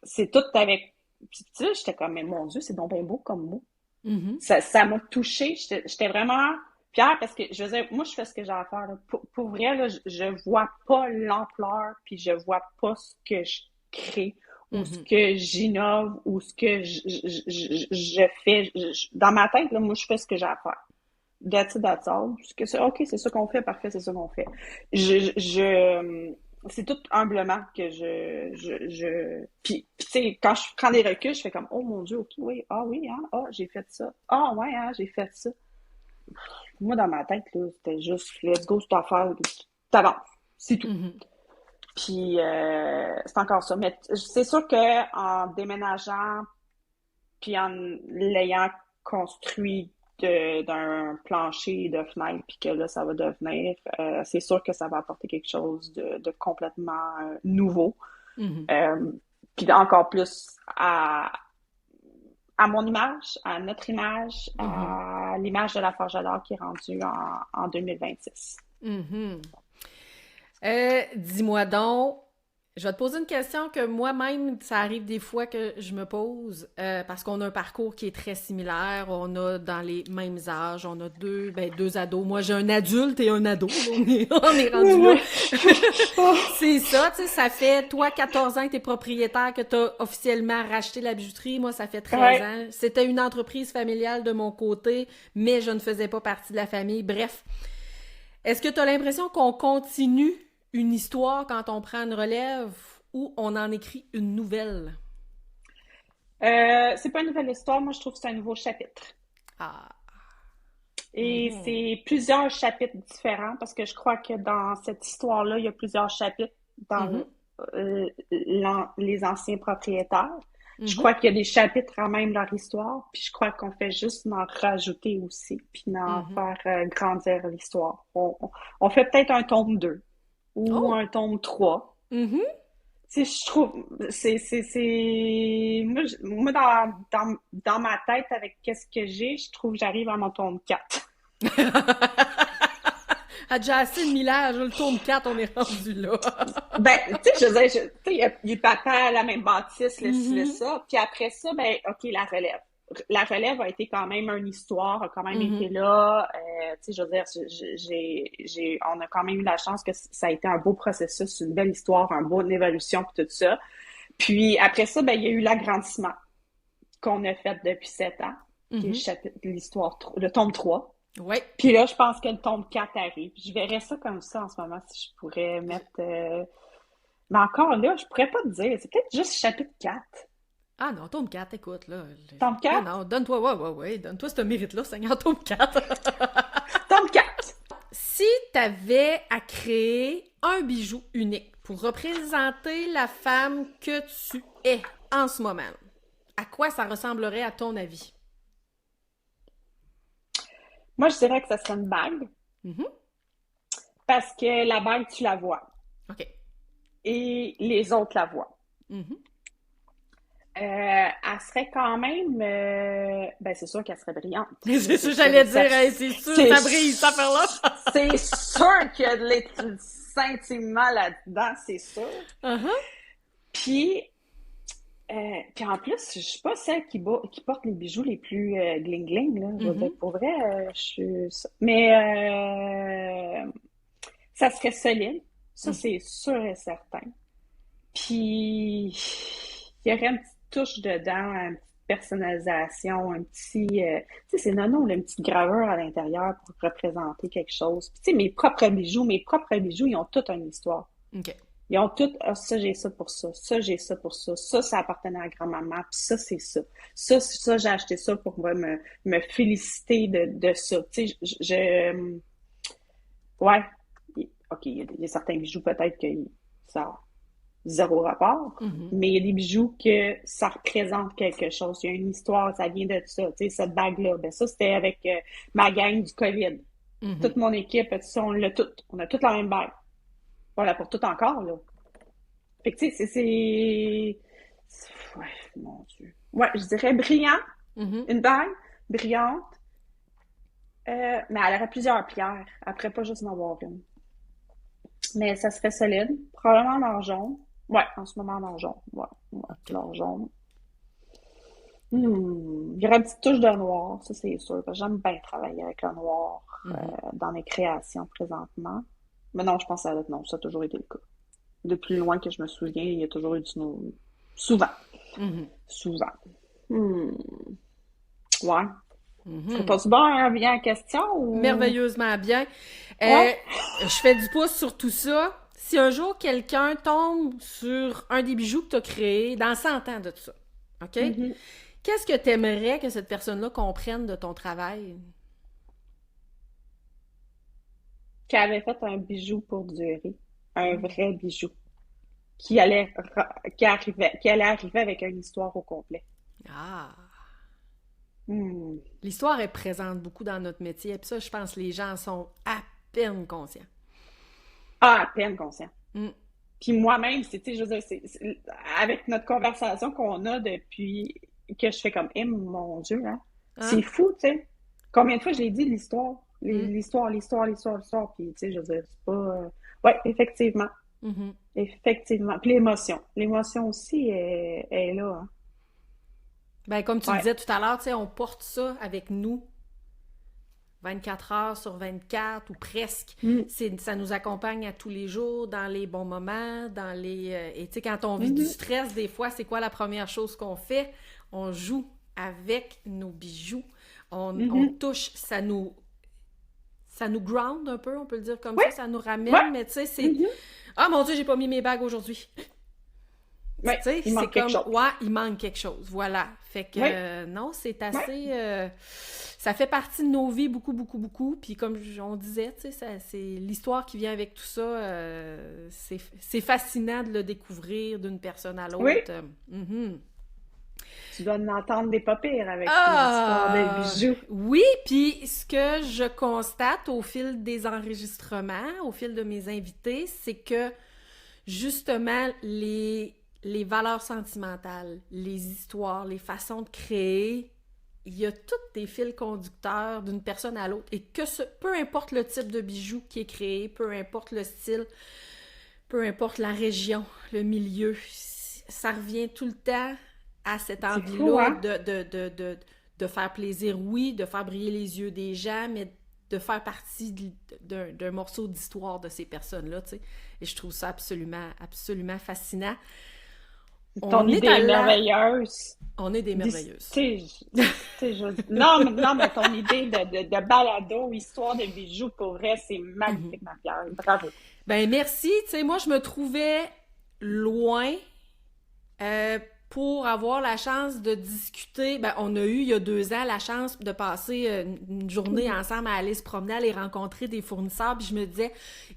c'est tout avec. Puis tu sais, j'étais comme, mais mon Dieu, c'est donc bien beau comme mot. Mhm. Ça m'a touchée. J'étais vraiment fière parce que, je veux dire, moi, je fais ce que j'ai à faire. Là. Pour vrai, là, je vois pas l'ampleur, puis je vois pas ce que je crée ou ce Mhm. que j'innove ou ce que je fais. Dans ma tête, là, moi, je fais ce que j'ai à faire. That's it, that's all. OK, c'est ça qu'on fait, parfait, c'est ça qu'on fait. C'est tout humblement que puis tu sais, quand je prends des reculs, je fais comme, oh mon Dieu, OK, oui, hein, j'ai fait ça. Ah, ouais, hein, j'ai fait ça. Moi, dans ma tête, là, c'était juste, let's go, c'est affaire, t'avances. C'est tout. Mhm. Puis, c'est encore ça. Mais c'est sûr que en déménageant, puis en l'ayant construit d'un plancher et de fenêtre, puis que là, ça va devenir, c'est sûr que ça va apporter quelque chose de complètement nouveau. Mhm. Euh, Puis encore plus à mon image, à notre image, Mhm. à l'image de la Forge d'Or qui est rendue en 2026. Mhm. Dis-moi donc, je vais te poser une question que moi-même, ça arrive des fois que je me pose, parce qu'on a un parcours qui est très similaire, on a dans les mêmes âges, on a deux ados. Moi, j'ai un adulte et un ado, là, on est rendu là. Ouais. Oh. C'est ça, tu sais, ça fait, toi, 14 ans que t'es propriétaire, que t'as officiellement racheté la bijouterie. Moi, ça fait 13 Ouais. ans. C'était une entreprise familiale de mon côté, mais je ne faisais pas partie de la famille. Bref, est-ce que tu as l'impression qu'on continue une histoire quand on prend une relève ou on en écrit une nouvelle? C'est pas une nouvelle histoire, moi je trouve que c'est un nouveau chapitre. Ah. Et Mhm. c'est plusieurs chapitres différents parce que je crois que dans cette histoire-là, il y a plusieurs chapitres dans Mhm. les anciens propriétaires. Je Mhm. crois qu'il y a des chapitres à même leur histoire, puis je crois qu'on fait juste en rajouter aussi, puis en Mhm. faire grandir l'histoire. On fait peut-être un tome 2 ou Oh! un tome 3. Mhm. Tu sais, je trouve, moi dans ma tête, avec qu'est-ce que j'ai, je trouve que j'arrive à mon tome 4. À déjà assez de millage, le tome 4, on est rendu là. Ben, tu sais, je veux dire, tu sais, il y a papa, la même bâtisse, le ci, le Mhm. ça. Puis après ça, ben, OK, la relève. La relève a été quand même une histoire, a quand même été Mhm. là. Tu sais, je veux dire, on a quand même eu la chance que ça a été un beau processus, une belle histoire, une bonne évolution, puis tout ça. Puis après ça, ben, il y a eu l'agrandissement qu'on a fait depuis 7 ans, qui est Mhm. l'histoire, le tome 3. Ouais. Puis là, je pense que le tome 4 arrive. Je verrais ça comme ça en ce moment, si je pourrais mettre... Mais encore là, je pourrais pas te dire. C'est peut-être juste chapitre 4. Ah non, tome 4, écoute, là. Tome Non, 4? non, donne-toi, ouais, donne-toi ce mérite-là, Seigneur, tome 4. Tome 4! Si tu avais à créer un bijou unique pour représenter la femme que tu es en ce moment, à quoi ça ressemblerait à ton avis? Moi, je dirais que ça serait une bague, Mhm. parce que la bague, tu la vois, OK. et les autres la voient. Mhm. Elle serait quand même, ben c'est sûr qu'elle serait brillante. C'est Ça, ça c'est que sûr j'allais et dire, certain. hey, c'est sûr, C'est ça brille, cette affaire-là! c'est sûr qu'il y a de sentiment là-dedans, c'est sûr. Uh-huh. Puis, puis en plus, je suis pas celle qui porte les bijoux les plus gling-gling, là. Je veux dire, Mhm. pour vrai, je suis... Mais ça serait solide. Ça, Mhm. c'est sûr et certain. Puis, il y aurait une petite touche dedans, une petite personnalisation, un petit... tu sais, c'est nono, là, une petite gravure à l'intérieur pour représenter quelque chose. Puis, tu sais, mes propres bijoux, ils ont toute une histoire. OK. Ils ont tout, ah, ça, j'ai ça pour ça, ça, j'ai ça pour ça appartenait à grand-maman, puis ça, c'est ça. Ça, j'ai acheté ça pour me féliciter de ça. Tu sais, ouais, OK, il y a certains bijoux peut-être que ça a zéro rapport, Mhm. mais il y a des bijoux que ça représente quelque chose. Il y a une histoire, ça vient de ça. Tu sais, cette bague-là, ben ça, c'était avec ma gang du COVID. Mhm. Toute mon équipe, tout ça, on a toute la même bague. On la porte toute encore, là. Fait que, tu sais, ouais, mon Dieu. Ouais, je dirais brillant, Mhm. une bague brillante, mais elle aurait plusieurs pierres. Après, pas juste en avoir une. Mais ça serait solide. Probablement en or jaune. Ouais, en ce moment, en or jaune. Ouais, ouais, OK. l'or jaune. Il y aurait une petite touche de noir, ça c'est sûr, parce que j'aime bien travailler avec le noir Mhm. dans mes créations présentement. Mais non, je pense à non, ça a toujours été le cas. De plus loin que je me souviens, il y a toujours eu du noir. Souvent. Mhm. Souvent. Hmm. Ouais. Mhm. Réponds-tu bien à la question ou... Merveilleusement bien. Ouais? Je fais du pouce sur tout ça. Si un jour quelqu'un tombe sur un des bijoux que tu as créé dans 100 ans de tout ça, OK? Mhm. Qu'est-ce que tu aimerais que cette personne-là comprenne de ton travail? Qui avait fait un bijou pour durer. Un Mm. vrai bijou. Qui allait arriver avec une histoire au complet. Ah! Hmm. L'histoire est présente beaucoup dans notre métier, et puis ça, je pense que les gens en sont à peine conscients. Ah, à peine conscient. Mm. Puis moi-même, tu sais, je veux dire, avec notre conversation qu'on a depuis que je fais comme, eh, mon Dieu, hein, c'est Hein? fou, tu sais. Combien de fois je l'ai dit, l'histoire, Mm. l'histoire, puis tu sais, je veux dire, c'est pas... Ouais, effectivement, Mhm. effectivement. Puis l'émotion. L'émotion aussi est là, hein. Ben, comme tu le Ouais. disais tout à l'heure, tu sais, on porte ça avec nous 24 heures sur 24 ou presque. Mm. Ça nous accompagne à tous les jours, dans les bons moments, dans les... et tu sais, quand on vit du Mhm. stress, des fois, c'est quoi la première chose qu'on fait? On joue avec nos bijoux. On Mhm. touche, ça nous ground un peu, on peut le dire comme Ouais, ça nous ouais. ramène, mais tu sais, c'est... Mhm. Ah mon Dieu, j'ai pas mis mes bagues aujourd'hui. Tu Ouais, sais, il c'est manque quelque comme, chose. ouais, il manque quelque chose, voilà. Fait que, Oui, non, c'est ouais. assez, ça fait partie de nos vies beaucoup, beaucoup, beaucoup. Puis comme on disait, tu sais, c'est l'histoire qui vient avec tout ça. C'est fascinant de le découvrir d'une personne à Oui, l'autre. Mhm. tu dois en entendre des pas pires avec tes histoires de Ah, bijoux. oui, puis ce que je constate au fil des enregistrements, au fil de mes invités, c'est que justement, les valeurs sentimentales, les histoires, les façons de créer, il y a tous des fils conducteurs d'une personne à l'autre. Et peu importe le type de bijou qui est créé, peu importe le style, peu importe la région, le milieu, ça revient tout le temps à cette C'est fou, envie-là hein? de faire plaisir, oui, de faire briller les yeux des gens, mais de faire partie d'un morceau d'histoire de ces personnes-là, tu sais. Et je trouve ça absolument, absolument fascinant. Ton On est idée à est la... merveilleuse. On est des Tu merveilleuses. sais, non, mais ton idée de balado, histoire de bijoux, pour vrai, c'est Mhm. magnifique, ma Pierre. Bravo. Ben merci. Tu sais, moi, je me trouvais loin. pour avoir la chance de discuter. Ben, on a eu, il y a 2 ans, la chance de passer une journée ensemble à aller se promener, à aller rencontrer des fournisseurs, puis je me disais,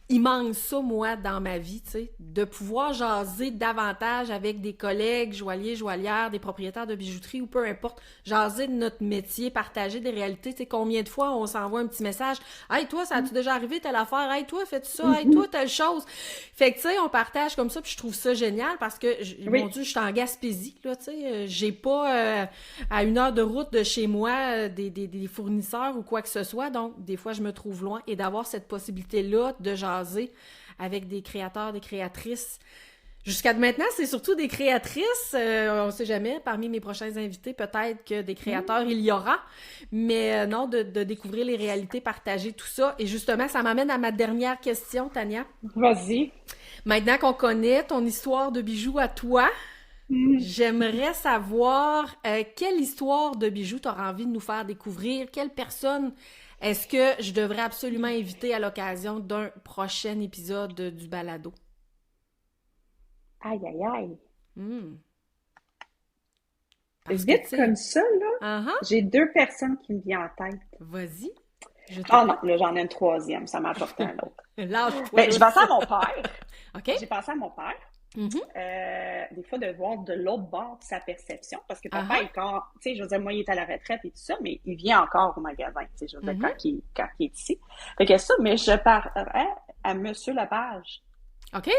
il manque ça, moi, dans ma vie, tu sais, de pouvoir jaser davantage avec des collègues, joailliers, joaillières, des propriétaires de bijouterie ou peu importe, jaser de notre métier, partager des réalités, tu sais, combien de fois on s'envoie un petit message, « Hey, toi, ça a-tu déjà arrivé, telle affaire? Hey, toi, fais-tu ça? Hey, toi, telle chose? » Fait que, tu sais, on partage comme ça, puis je trouve ça génial parce que, mon Dieu, je suis en Gaspésie, là, tu sais, j'ai pas à 1 heure de route de chez moi des fournisseurs ou quoi que ce soit, donc des fois je me trouve loin et d'avoir cette possibilité-là de jaser avec des créateurs, des créatrices. Jusqu'à maintenant, c'est surtout des créatrices, on sait jamais, parmi mes prochains invités, peut-être que des créateurs il y aura, mais non, de découvrir les réalités, partager tout ça, et justement, ça m'amène à ma dernière question, Tania. Vas-y. Maintenant qu'on connaît ton histoire de bijoux à toi, j'aimerais savoir quelle histoire de bijoux tu auras envie de nous faire découvrir, quelle personne est-ce que je devrais absolument inviter à l'occasion d'un prochain épisode du balado? Aïe, aïe, aïe. Parce Vite que, comme ça, là, j'ai 2 personnes qui me viennent en tête. Vas-y. Ah non, là, j'en ai une 3e, ça m'a apporté un autre. Lâche-toi, je pensais à mon père. OK. J'ai pensé à mon père. Des fois, de voir de l'autre bord sa perception, parce que papa, tu sais, je veux dire, moi, il est à la retraite et tout ça, mais il vient encore au magasin, tu sais, je veux dire, quand il est ici. Fait que ça, mais je parlerais à Monsieur Lepage. OK.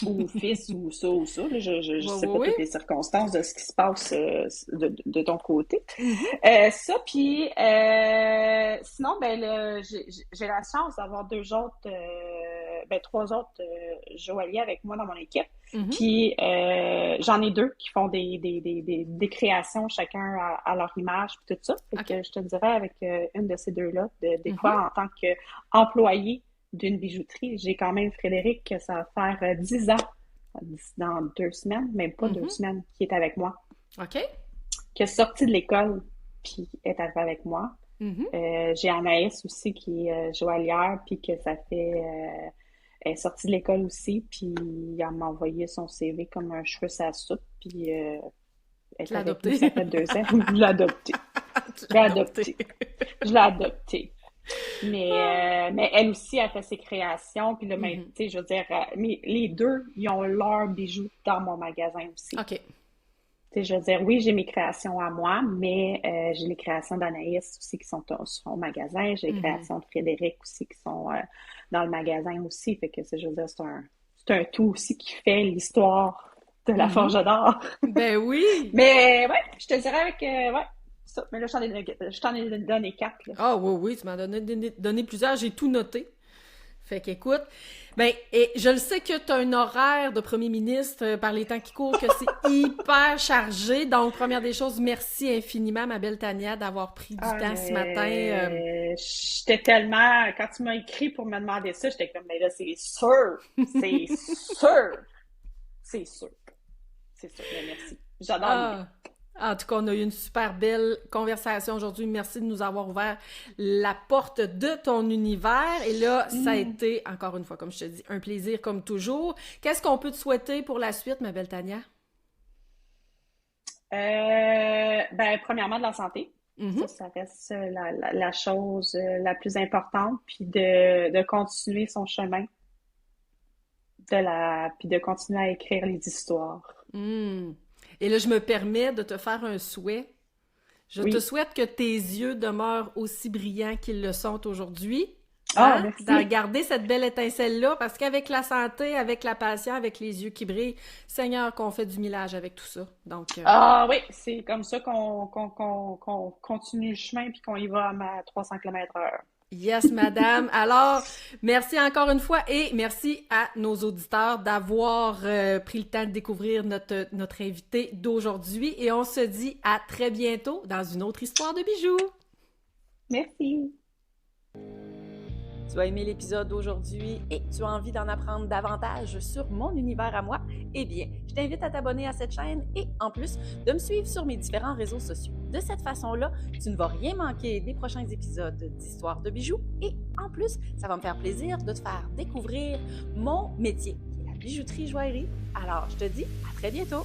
Ou fils, ou ça, là, je sais pas toutes les circonstances de ce qui se passe de ton côté. Ça, puis sinon, ben, j'ai la chance d'avoir 3 autres joailliers avec moi dans mon équipe. Puis j'en ai 2 qui font des créations chacun à leur image, puis tout ça. Fait que je te dirais avec une de ces 2-là, des fois en tant qu'employé d'une bijouterie, j'ai quand même Frédéric, que ça va faire 10 ans, dans 2 semaines, même pas 2 semaines, qui est avec moi. OK. Qui est sorti de l'école, puis est arrivé avec moi. J'ai Anaïs aussi, qui est joaillière, puis que ça fait... elle est sortie de l'école aussi, puis elle m'a envoyé son CV comme un cheveu sur la soupe, puis elle est avec nous, ça fait 2 ans. Je l'ai adopté. Je l'ai adopté. Mais elle aussi a fait ses créations, puis là, tu sais, je veux dire, mais les 2, ils ont leurs bijoux dans mon magasin aussi. OK. Tu sais, je veux dire, oui, j'ai mes créations à moi, mais j'ai les créations d'Anaïs aussi qui sont au magasin, j'ai les créations de Frédéric aussi qui sont dans le magasin aussi, fait que, je veux dire, c'est un tout aussi qui fait l'histoire de la Forge d'Or. Ben oui! Mais ouais, je te dirais avec, ça. Mais là, je t'en ai donné 4. Ah oui, tu m'en as donné plusieurs, j'ai tout noté. Fait qu'écoute, ben, et je le sais que tu as un horaire de premier ministre par les temps qui courent, que c'est hyper chargé. Donc, première des choses, merci infiniment, ma belle Tania, d'avoir pris du temps ce matin. J'étais tellement... Quand tu m'as écrit pour me demander ça, j'étais comme, mais là, c'est sûr! C'est sûr! C'est sûr! C'est sûr, mais merci. J'adore l'idée. En tout cas, on a eu une super belle conversation aujourd'hui. Merci de nous avoir ouvert la porte de ton univers. Et là, ça a été, encore une fois, comme je te dis, un plaisir comme toujours. Qu'est-ce qu'on peut te souhaiter pour la suite, ma belle Tania? Ben, premièrement, de la santé. Ça reste la chose la plus importante. Puis de continuer son chemin. Puis de continuer à écrire les histoires. Et là, je me permets de te faire un souhait. Je te souhaite que tes yeux demeurent aussi brillants qu'ils le sont aujourd'hui. Merci. De regarder cette belle étincelle-là, parce qu'avec la santé, avec la passion, avec les yeux qui brillent, Seigneur, qu'on fait du millage avec tout ça. Donc, oui, c'est comme ça qu'on continue le chemin puis qu'on y va à 300 km/h. Yes, madame. Alors, merci encore une fois et merci à nos auditeurs d'avoir pris le temps de découvrir notre invité d'aujourd'hui. Et on se dit à très bientôt dans une autre histoire de bijoux. Merci. Tu as aimé l'épisode d'aujourd'hui et tu as envie d'en apprendre davantage sur mon univers à moi? Eh bien, je t'invite à t'abonner à cette chaîne et en plus de me suivre sur mes différents réseaux sociaux. De cette façon-là, tu ne vas rien manquer des prochains épisodes d'Histoire de bijoux et en plus, ça va me faire plaisir de te faire découvrir mon métier, qui est la bijouterie joaillerie. Alors, je te dis à très bientôt!